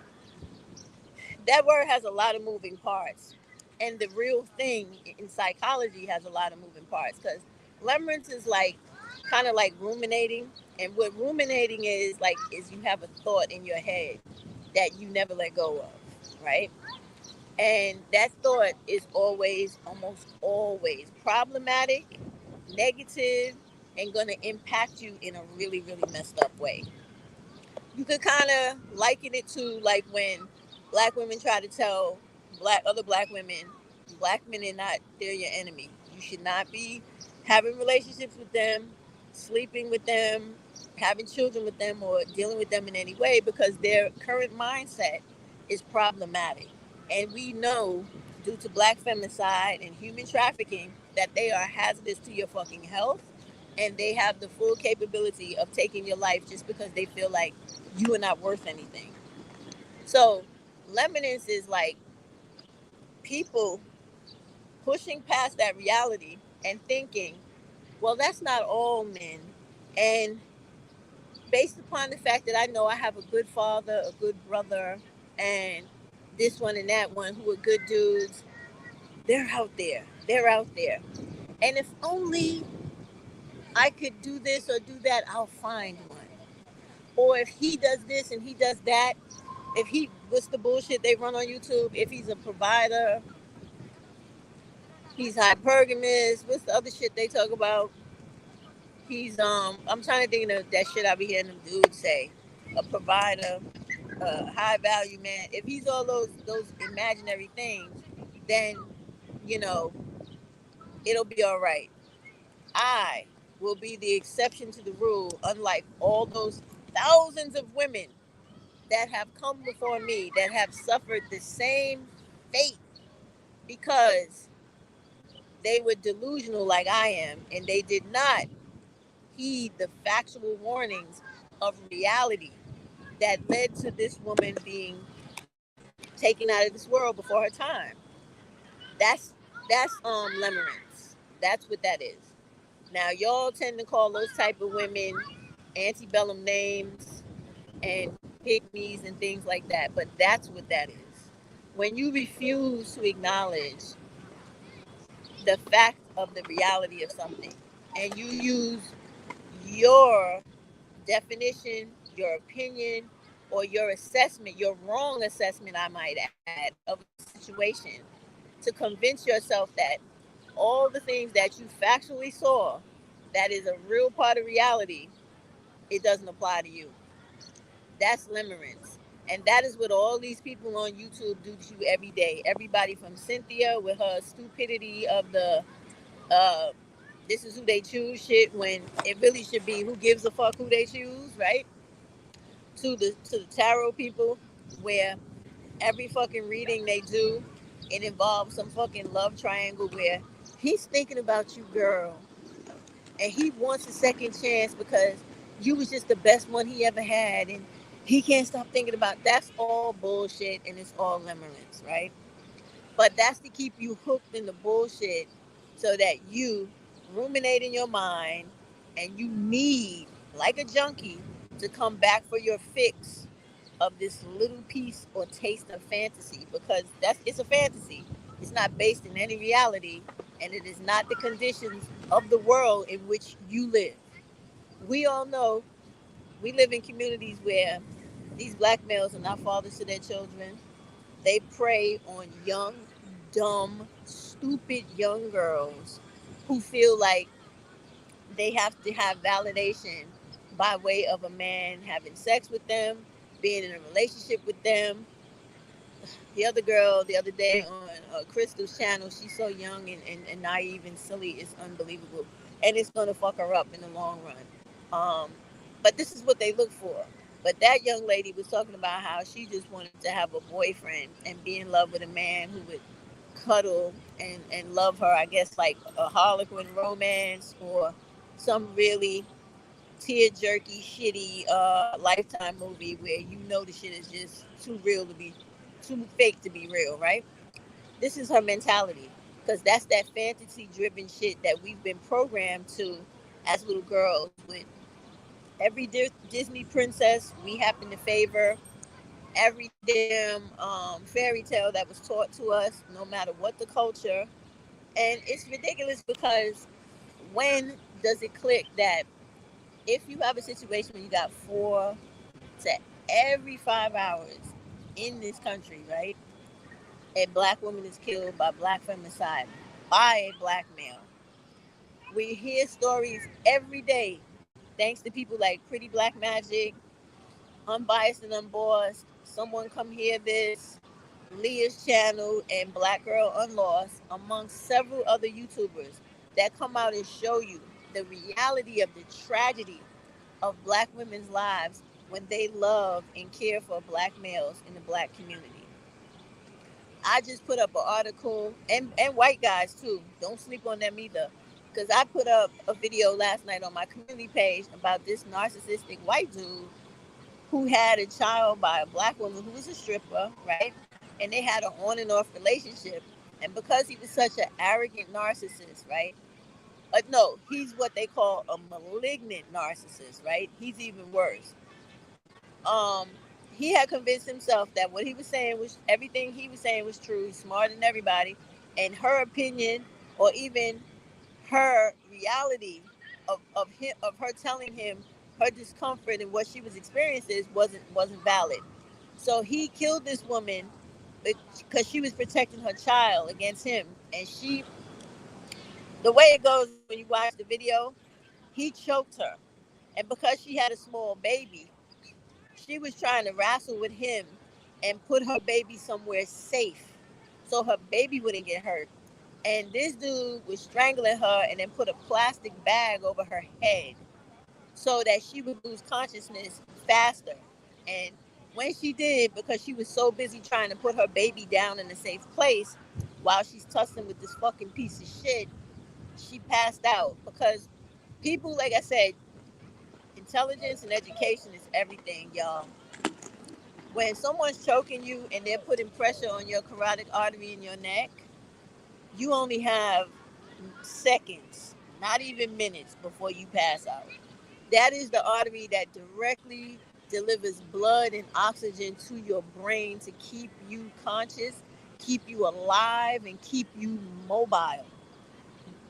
that word has a lot of moving parts. And the real thing in psychology has a lot of moving parts because limerence is like kind of like ruminating. And what ruminating is like is you have a thought in your head that you never let go of, right? And that thought is always, almost always problematic, negative, and going to impact you in a really, really messed up way. You could kind of liken it to like when black women try to tell other black women, black men are not, they're your enemy. You should not be having relationships with them, sleeping with them, having children with them, or dealing with them in any way because their current mindset is problematic. And we know due to black femicide and human trafficking that they are hazardous to your fucking health and they have the full capability of taking your life just because they feel like you are not worth anything. So, lemonade is like people pushing past that reality and thinking, well, that's not all men. And based upon the fact that I know I have a good father, a good brother, and this one and that one who are good dudes, they're out there. They're out there. And if only I could do this or do that, I'll find one. Or if he does this and he does that, if he, what's the bullshit they run on YouTube? If he's a provider, he's hypergamous. What's the other shit they talk about? He's I'm trying to think of that shit I be hearing them dudes say. A provider, a high value man. If he's all those imaginary things, then you know it'll be all right. I will be the exception to the rule, unlike all those thousands of women that have come before me that have suffered the same fate because they were delusional like I am and they did not heed the factual warnings of reality that led to this woman being taken out of this world before her time. That's that's limerence. That's what that is. Now y'all tend to call those type of women antebellum names and pygmies and things like that, but that's what that is. When you refuse to acknowledge the fact of the reality of something and you use your definition, your opinion, or your assessment, your wrong assessment, I might add, of a situation to convince yourself that all the things that you factually saw that is a real part of reality, it doesn't apply to you. That's limerence. And that is what all these people on YouTube do to you every day. Everybody from Cynthia with her stupidity of the uh, this is who they choose shit when it really should be who gives a fuck who they choose, right? To the tarot people where every fucking reading they do, it involves some fucking love triangle where he's thinking about you, girl, and he wants a second chance because you was just the best one he ever had, and he can't stop thinking about. That's all bullshit, and it's all limerence, right? But that's to keep you hooked in the bullshit so that you ruminate in your mind and you need, like a junkie, to come back for your fix of this little piece or taste of fantasy because that's it's a fantasy. It's not based in any reality and it is not the conditions of the world in which you live. We all know we live in communities where these black males are not fathers to their children. They prey on young, dumb, stupid young girls who feel like they have to have validation by way of a man having sex with them, being in a relationship with them. The other girl the other day on Crystal's channel, she's so young and naive and silly, it's unbelievable. And it's going to fuck her up in the long run. But this is what they look for. But that young lady was talking about how she just wanted to have a boyfriend and be in love with a man who would cuddle and love her, I guess, like a Harlequin romance or some really tear jerky, shitty Lifetime movie where you know the shit is just too real to be, too fake to be real, right? This is her mentality because that's that fantasy driven shit that we've been programmed to as little girls with every Disney princess we happen to favor, every damn fairy tale that was taught to us, no matter what the culture. And it's ridiculous because when does it click that if you have a situation where you got 4 to every 5 hours in this country, right? A black woman is killed by black femicide by a black male. We hear stories every day, thanks to people like Pretty Black Magic, Unbiased and Unbossed, Someone Come Hear This, Leah's channel, and Black Girl Unlost, amongst several other YouTubers that come out and show you the reality of the tragedy of black women's lives when they love and care for black males in the black community. I just put up an article, and white guys too. Don't sleep on them either. Because I put up a video last night on my community page about this narcissistic white dude who had a child by a black woman who was a stripper, right? And they had an on and off relationship. And because he was such an arrogant narcissist, right? No, he's what they call a malignant narcissist, right? He's even worse. Um, he had convinced himself that what he was saying was everything he was saying was true. He's smarter than everybody, and her opinion, or even her reality of him, of her telling him her discomfort and what she was experiencing wasn't valid. So he killed this woman because she was protecting her child against him, and she, the way it goes when you watch the video, he choked her, and because she had a small baby, she was trying to wrestle with him and put her baby somewhere safe so her baby wouldn't get hurt. And this dude was strangling her and then put a plastic bag over her head so that she would lose consciousness faster. And when she did, because she was so busy trying to put her baby down in a safe place while she's tussling with this fucking piece of shit, she passed out. Because people, like I said, Intelligence and education is everything, y'all. When someone's choking you and they're putting pressure on your carotid artery in your neck, you only have seconds, not even minutes, before you pass out. That is the artery that directly delivers blood and oxygen to your brain to keep you conscious, keep you alive, and keep you mobile.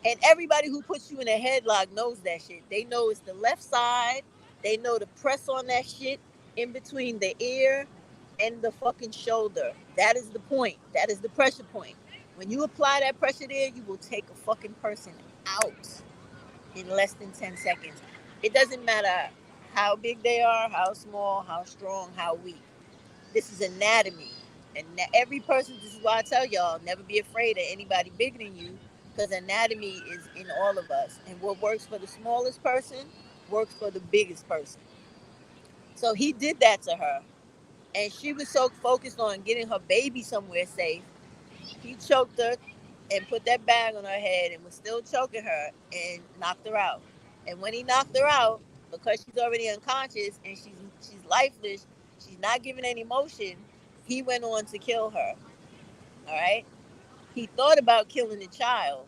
And everybody who puts you in a headlock knows that shit. They know it's the left side. They know to press on that shit in between the ear and the fucking shoulder. That is the point. That is the pressure point. When you apply that pressure there, you will take a fucking person out in less than 10 seconds. It doesn't matter how big they are, how small, how strong, how weak. This is anatomy. And every person, this is why I tell y'all, never be afraid of anybody bigger than you, because anatomy is in all of us. And what works for the smallest person works for the biggest person. So he did that to her. And she was so focused on getting her baby somewhere safe, he choked her and put that bag on her head and was still choking her and knocked her out. And when he knocked her out, because she's already unconscious and she's lifeless, she's not giving any motion, he went on to kill her. All right? He thought about killing the child,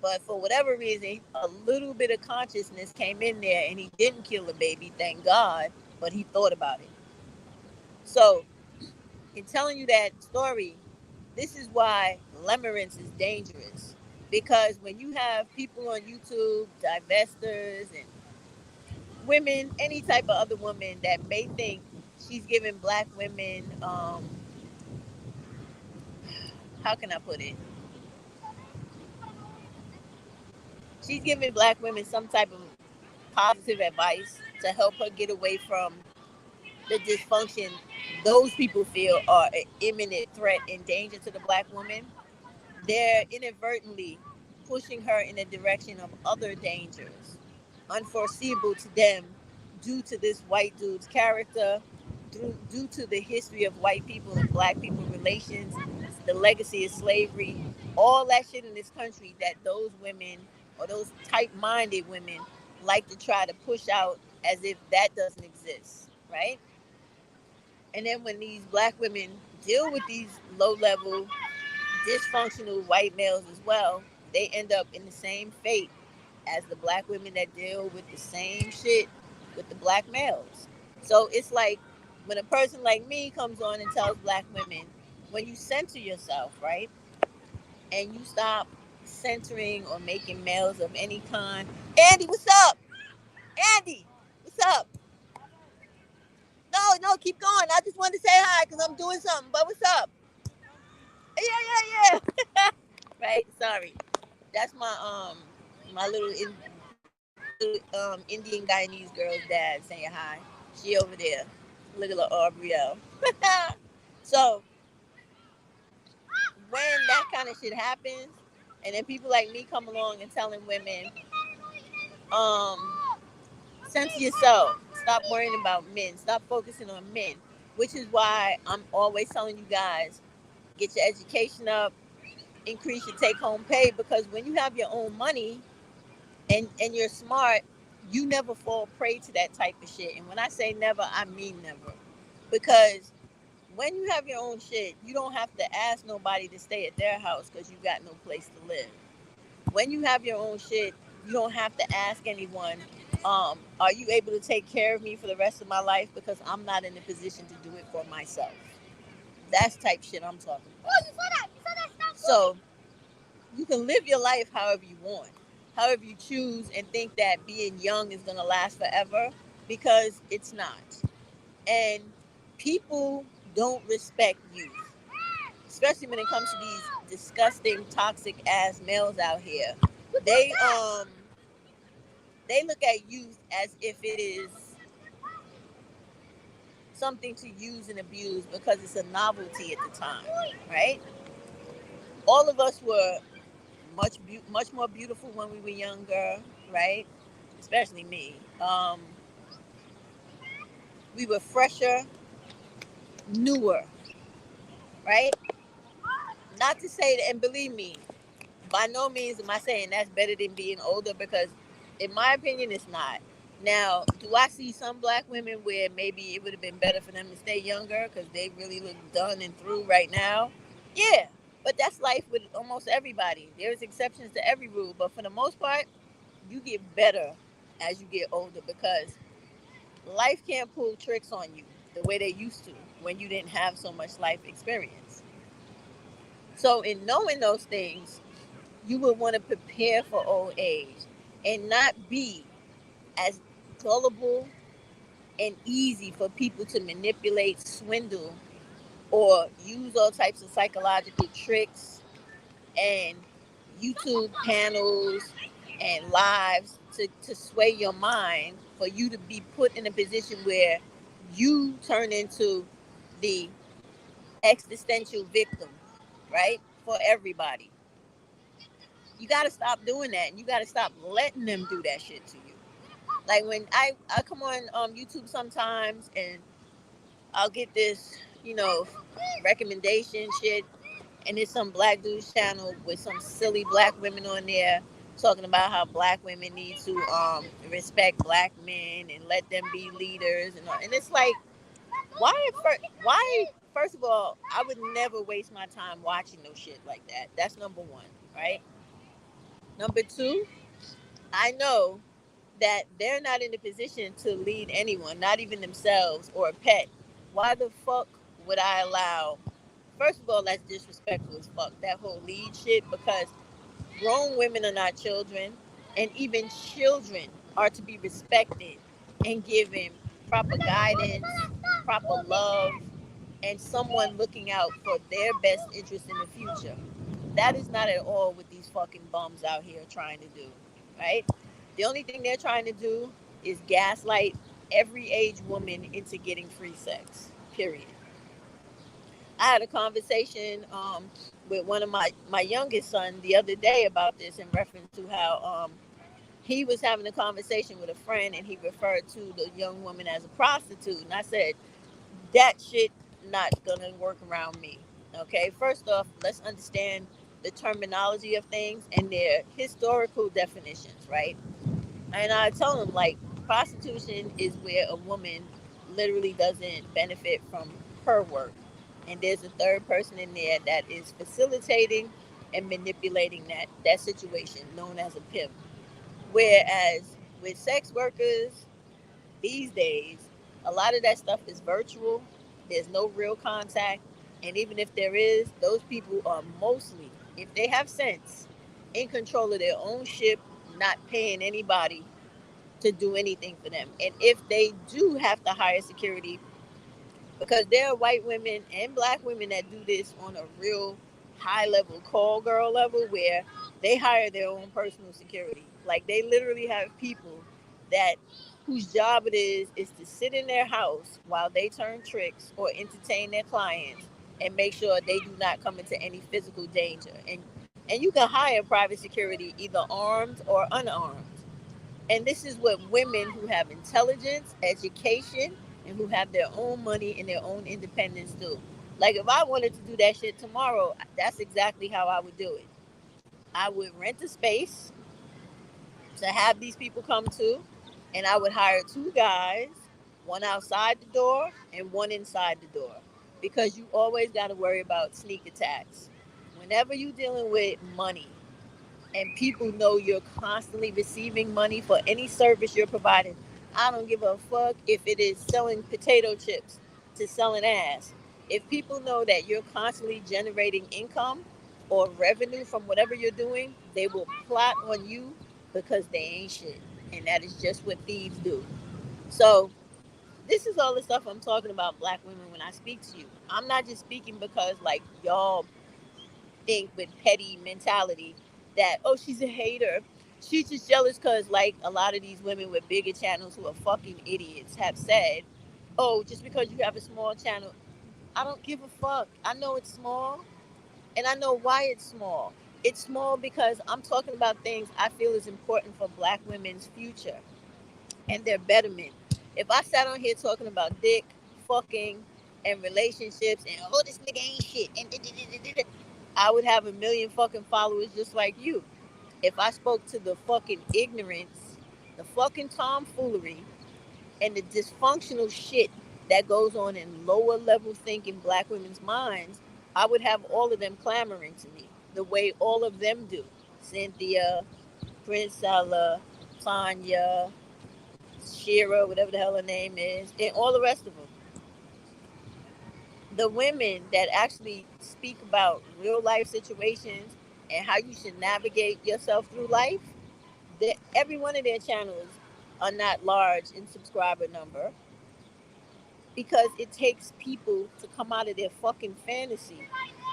but for whatever reason, a little bit of consciousness came in there and he didn't kill the baby, thank God, but he thought about it. So, in telling you that story, this is why limerence is dangerous. Because when you have people on YouTube, divestors and women, any type of other woman that may think she's giving black women, how can I put it? She's giving black women some type of positive advice to help her get away from the dysfunction those people feel are an imminent threat and danger to the black woman. They're inadvertently pushing her in the direction of other dangers, unforeseeable to them due to this white dude's character, due to the history of white people and black people relations, the legacy of slavery, all that shit in this country that those women or those type-minded women like to try to push out as if that doesn't exist, right? And then when these black women deal with these low-level dysfunctional white males as well, they end up in the same fate as the black women that deal with the same shit with the black males. So it's like when a person like me comes on and tells black women, when you center yourself, right, and you stop centering or making males of any kind. Andy, what's up? Andy, what's up? No, keep going. I just wanted to say hi because I'm doing something. But what's up? Yeah. Right. Sorry. That's my little Indian Guyanese girl's dad saying hi. She over there, little Aubrielle. So when that kind of shit happens, and then people like me come along and telling women, um, censor yourself, stop worrying about men, stop focusing on men, which is why I'm always telling you guys, get your education up, increase your take home pay, because when you have your own money and you're smart, you never fall prey to that type of shit. And when I say never, I mean never. Because when you have your own shit, you don't have to ask nobody to stay at their house because you got no place to live. When you have your own shit, you don't have to ask anyone, are you able to take care of me for the rest of my life? Because I'm not in a position to do it for myself. That's type shit I'm talking about. Oh, you saw that? You saw that stuff? So you can live your life however you want, however you choose, and think that being young is gonna last forever, because it's not. And people don't respect youth, especially when it comes to these disgusting, toxic ass males out here. They they look at youth as if it is something to use and abuse because it's a novelty at the time, right? All of us were much more beautiful when we were younger, right? Especially me. We were fresher, newer, right? Not to say that, and believe me, by no means am I saying that's better than being older, because in my opinion, it's not. Now, do I see some black women where maybe it would have been better for them to stay younger because they really look done and through right now? Yeah, but that's life with almost everybody. There's exceptions to every rule, but for the most part, you get better as you get older because life can't pull tricks on you the way they used to when you didn't have so much life experience. So, in knowing those things, you would want to prepare for old age and not be as gullible and easy for people to manipulate, swindle, or use all types of psychological tricks and YouTube panels and lives to sway your mind for you to be put in a position where you turn into the existential victim, right? For everybody. You got to stop doing that and you got to stop letting them do that shit to you. Like when I come on YouTube sometimes and I'll get this, recommendation shit, and it's some black dude's channel with some silly black women on there talking about how black women need to respect black men and let them be leaders and all. And it's like, why first of all, I would never waste my time watching no shit like that. That's number one, right? Number two, I know that they're not in a position to lead anyone, not even themselves or a pet. Why the fuck would I allow? First of all, that's disrespectful as fuck. That whole lead shit, because grown women are not children, and even children are to be respected and given proper guidance, proper love, and someone looking out for their best interest in the future. That is not at all what these fucking bums out here are trying to do, right? The only thing they're trying to do is gaslight every age woman into getting free sex. Period. I had a conversation with one of my youngest son the other day about this in reference to how he was having a conversation with a friend and he referred to the young woman as a prostitute. And I said, that shit not gonna work around me. Okay, first off, let's understand the terminology of things and their historical definitions, right? And I tell them, like, prostitution is where a woman literally doesn't benefit from her work, and there's a third person in there that is facilitating and manipulating that situation, known as a pimp. Whereas with sex workers these days, a lot of that stuff is virtual. There's no real contact. And even if there is, those people are mostly, if they have sense, in control of their own ship, not paying anybody to do anything for them. And if they do have to hire security, because there are white women and black women that do this on a real high level call girl level where they hire their own personal security. Like they literally have people that whose job it is to sit in their house while they turn tricks or entertain their clients and make sure they do not come into any physical danger. And you can hire private security either armed or unarmed. And this is what women who have intelligence, education, and who have their own money and their own independence do. Like if I wanted to do that shit tomorrow, that's exactly how I would do it. I would rent a space to have these people come to, and I would hire two guys, one outside the door and one inside the door, because you always got to worry about sneak attacks. Whenever you're dealing with money, and people know you're constantly receiving money for any service you're providing. I don't give a fuck if it is selling potato chips to selling ass. If people know that you're constantly generating income or revenue from whatever you're doing, they will plot on you because they ain't shit. And that is just what thieves do. So, this is all the stuff I'm talking about, black women, when I speak to you. I'm not just speaking because, like, y'all think with petty mentality that, oh, she's a hater. She's just jealous because, like, a lot of these women with bigger channels who are fucking idiots have said, oh, just because you have a small channel, I don't give a fuck. I know it's small and I know why it's small. It's small because I'm talking about things I feel is important for black women's future and their betterment. If I sat on here talking about dick, fucking, and relationships, and oh, this nigga ain't shit, and I would have a million fucking followers just like you. If I spoke to the fucking ignorance the fucking tomfoolery and the dysfunctional shit that goes on in lower level thinking black women's minds, I would have all of them clamoring to me the way all of them do. Cynthia, Prince Ella, Tanya, Shira, whatever the hell her name is, and all the rest of them. The women that actually speak about real life situations and how you should navigate yourself through life, every one of their channels are not large in subscriber number because it takes people to come out of their fucking fantasy,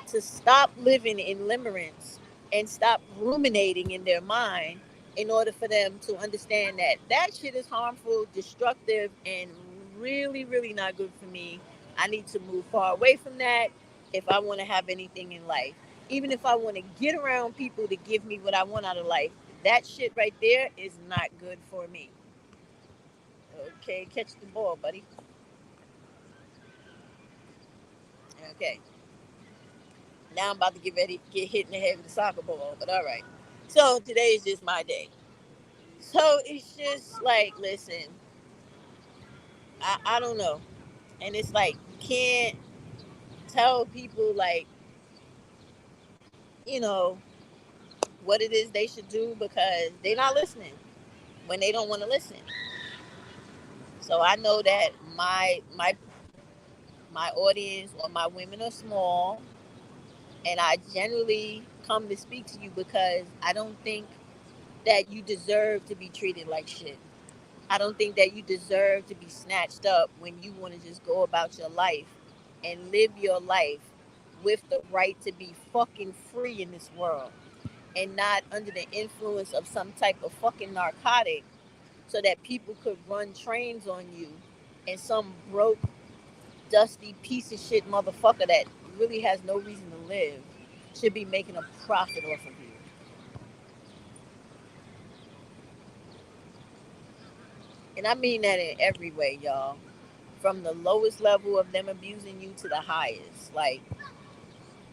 to stop living in limerence and stop ruminating in their mind in order for them to understand that that shit is harmful, destructive, and really, really not good for me. I need to move far away from that if I want to have anything in life. Even if I want to get around people to give me what I want out of life, that shit right there is not good for me. Okay, catch the ball, buddy. Okay. Now I'm about to get ready to get hit in the head with a soccer ball, but all right. So today is just my day. So it's just like, listen, I don't know. And it's like, you can't tell people, like, you know, what it is they should do because they're not listening when they don't want to listen. So I know that my audience or my women are small, and I generally come to speak to you because I don't think that you deserve to be treated like shit. I don't think that you deserve to be snatched up when you want to just go about your life and live your life with the right to be fucking free in this world and not under the influence of some type of fucking narcotic so that people could run trains on you and some broke, dusty piece of shit motherfucker that really has no reason to live should be making a profit off of you. And I mean that in every way, y'all. From the lowest level of them abusing you to the highest. Like,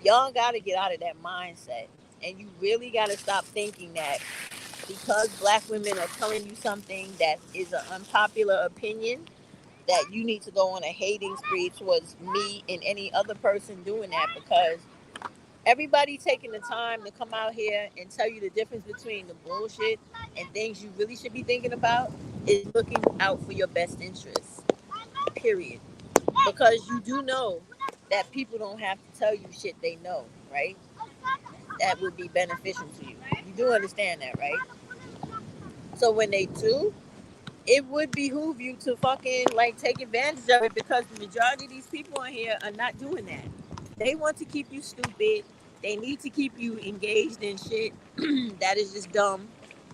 y'all gotta get out of that mindset. And you really gotta stop thinking that because black women are telling you something that is an unpopular opinion, that you need to go on a hating spree towards me and any other person doing that, because everybody taking the time to come out here and tell you the difference between the bullshit and things you really should be thinking about is looking out for your best interests. Period. Because you do know that people don't have to tell you shit they know, right? That would be beneficial to you. You do understand that, right? So when they do, it would behoove you to fucking like take advantage of it, because the majority of these people on here are not doing that. They want to keep you stupid. They need to keep you engaged in shit that is just dumb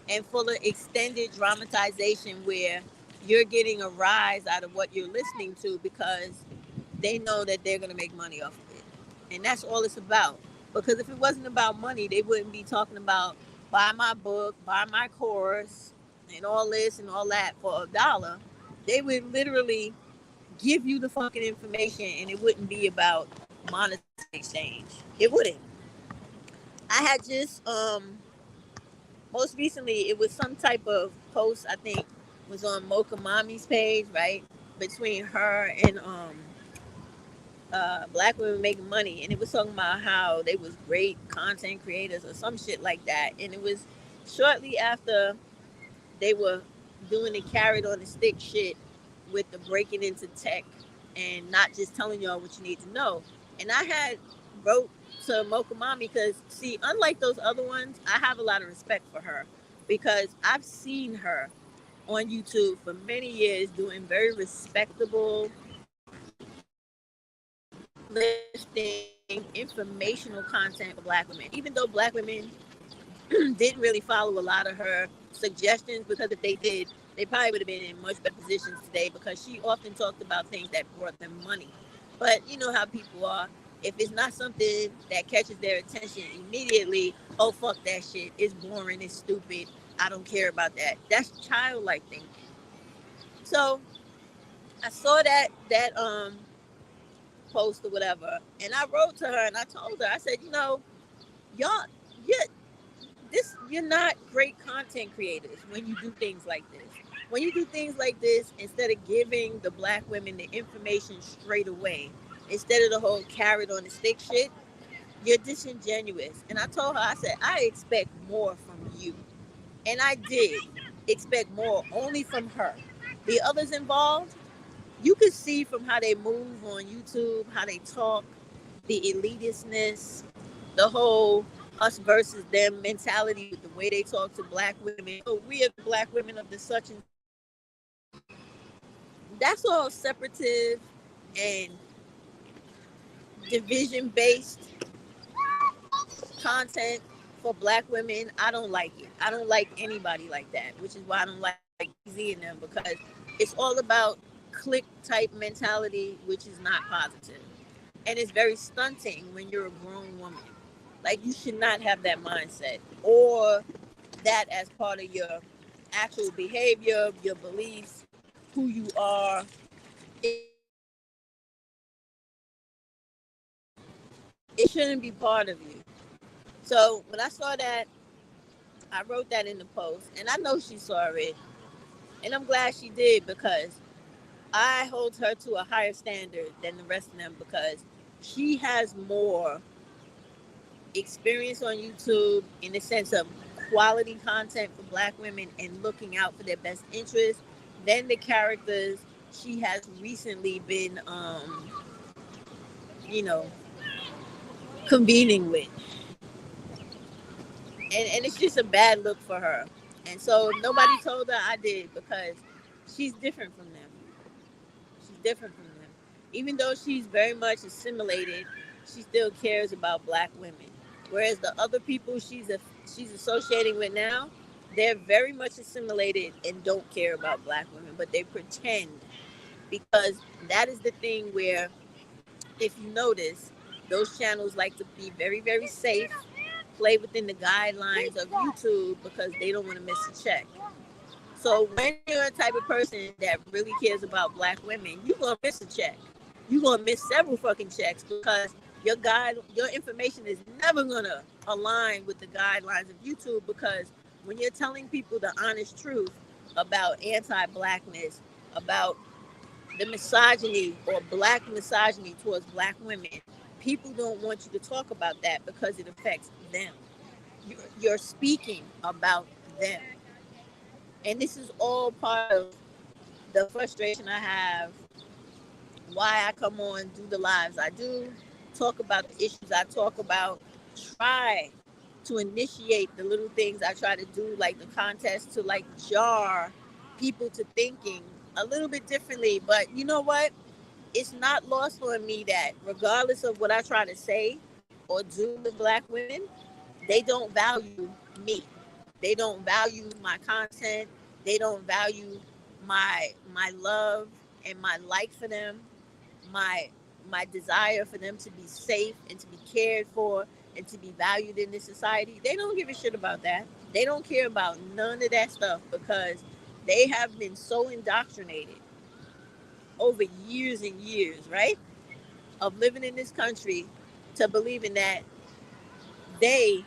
and full of extended dramatization where you're getting a rise out of what you're listening to because they know that they're going to make money off of it. And that's all it's about. Because if it wasn't about money, they wouldn't be talking about buy my book, buy my course, and all this and all that for $1. They would literally give you the fucking information and it wouldn't be about monetary exchange. It wouldn't. I had just most recently it was some type of post I think was on Mocha Mommy's page, right? Between her and black women making money, and it was talking about how they was great content creators or some shit like that. And it was shortly after they were doing the carrot on the stick shit with the breaking into tech and not just telling y'all what you need to know. And I had wrote to Mocha Mommy because, see, unlike those other ones, I have a lot of respect for her because I've seen her on YouTube for many years doing very respectable, uplifting, informational content for black women. Even though black women didn't really follow a lot of her suggestions, because if they did, they probably would have been in much better positions today, because she often talked about things that brought them money. But you know how people are. If it's not something that catches their attention immediately, oh fuck that shit. It's boring, it's stupid. I don't care about that. That's childlike thinking. So I saw that post or whatever, and I wrote to her and I told her, I said, y'all, yeah, this you're not great content creators when you do things like this. When you do things like this, instead of giving the black women the information straight away, instead of the whole carrot on the stick shit, you're disingenuous. And I told her, I said, I expect more from you. And I did expect more only from her. The others involved, you could see from how they move on YouTube, how they talk, the elitistness, the whole us versus them mentality with the way they talk to black women. Oh, we are the black women of the such and that's all separative and division based content for black women. I don't like it. I don't like anybody like that, which is why I don't like Z and them because it's all about click type mentality, which is not positive. And it's very stunting when you're a grown woman. Like you should not have that mindset or that as part of your actual behavior, your beliefs, who you are. It shouldn't be part of you. So when I saw that, I wrote that in the post, and I know she saw it, and I'm glad she did because I hold her to a higher standard than the rest of them because she has more experience on YouTube in the sense of quality content for black women and looking out for their best interests than the characters she has recently been, you know, convening with. And it's just a bad look for her. And so nobody told her I did because she's different from them. She's different from them. Even though she's very much assimilated, she still cares about black women. Whereas the other people she's associating with now, they're very much assimilated and don't care about black women, but they pretend because that is the thing where if you notice, those channels like to be very, very safe, play within the guidelines of YouTube because they don't want to miss a check. So when you're a type of person that really cares about black women, you're gonna miss a check. You're gonna miss several fucking checks because your information is never gonna align with the guidelines of YouTube because when you're telling people the honest truth about anti-blackness, about the misogyny or black misogyny towards black women, people don't want you to talk about that because it affects them. You're speaking about them. And this is all part of the frustration I have, why I come on, do the lives I do, talk about the issues I talk about, try to initiate the little things I try to do, like the contest to like jar people to thinking a little bit differently. But you know what? It's not lost on me that regardless of what I try to say or do with black women, they don't value me. They don't value my content. They don't value my love and my like for them, my my desire for them to be safe and to be cared for and to be valued in this society. They don't give a shit about that. They don't care about none of that stuff because they have been so indoctrinated over years and years, right? Of living in this country to believing that they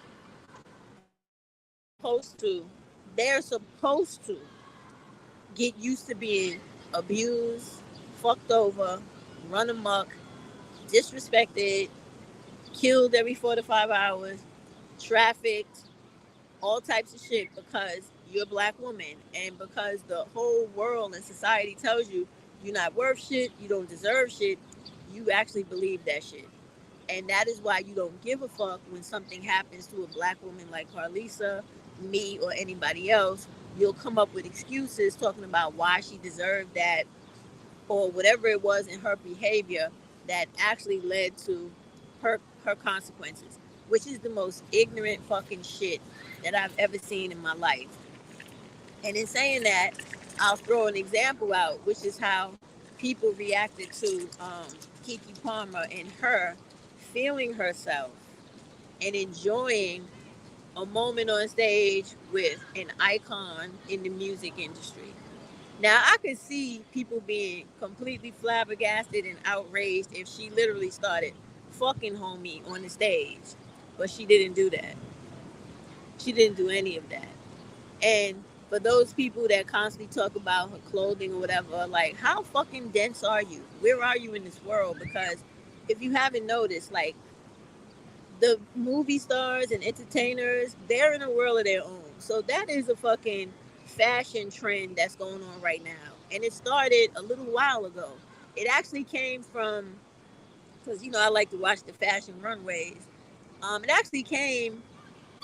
they're supposed to get used to being abused, fucked over, run amok, disrespected, killed every 4 to 5 hours, trafficked, all types of shit because you're a black woman and because the whole world and society tells you you're not worth shit, you don't deserve shit, you actually believe that shit. And that is why you don't give a fuck when something happens to a black woman like Carlisa, me, or anybody else. You'll come up with excuses talking about why she deserved that or whatever it was in her behavior that actually led to her consequences, which is the most ignorant fucking shit that I've ever seen in my life. And in saying that, I'll throw an example out, which is how people reacted to Kiki Palmer and her feeling herself and enjoying a moment on stage with an icon in the music industry. Now, I could see people being completely flabbergasted and outraged if she literally started fucking homie on the stage, but she didn't do that. She didn't do any of that. And for those people that constantly talk about her clothing or whatever, like, how fucking dense are you? Where are you in this world? Because if you haven't noticed, like, the movie stars and entertainers, they're in a world of their own. So that is a fucking fashion trend that's going on right now. And it started a little while ago. It actually came from, because, I like to watch the fashion runways. It actually came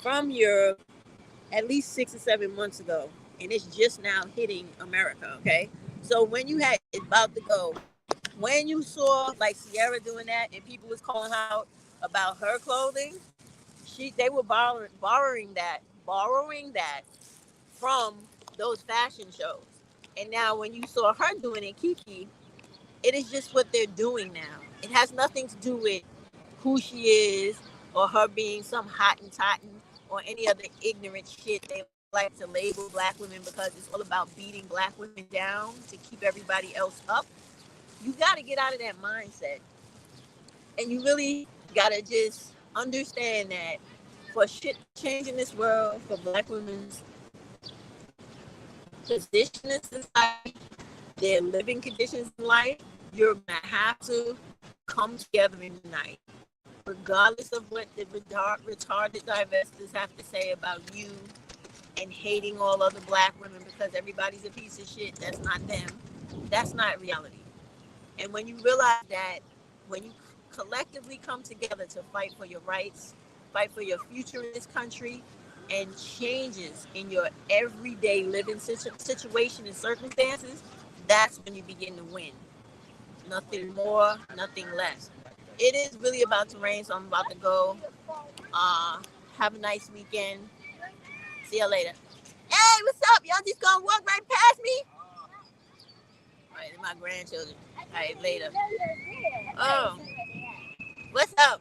from Europe at least 6 or 7 months ago. And it's just now hitting America, okay? So when you had it about to go, when you saw like Sierra doing that and people was calling her out about her clothing, they were borrowing that from those fashion shows. And now when you saw her doing it, Kiki, it is just what they're doing now. It has nothing to do with who she is or her being some Hottentot or any other ignorant shit they like to label black women, because it's all about beating black women down to keep everybody else up. You got to get out of that mindset. And you really got to just understand that for shit to change in this world, for black women's position in society, their living conditions in life, you're going to have to come together and unite. Regardless of what the retarded divestors have to say about you and hating all other black women because everybody's a piece of shit, that's not them. That's not reality. And when you realize that, when you collectively come together to fight for your rights, fight for your future in this country, and changes in your everyday living situation and circumstances, that's when you begin to win. Nothing more, nothing less. It is really about to rain, so I'm about to go. Uh, have a nice weekend. See you later. Hey, what's up? Y'all just gonna walk right past me? All right, they're my grandchildren. All right, later. Oh, what's up?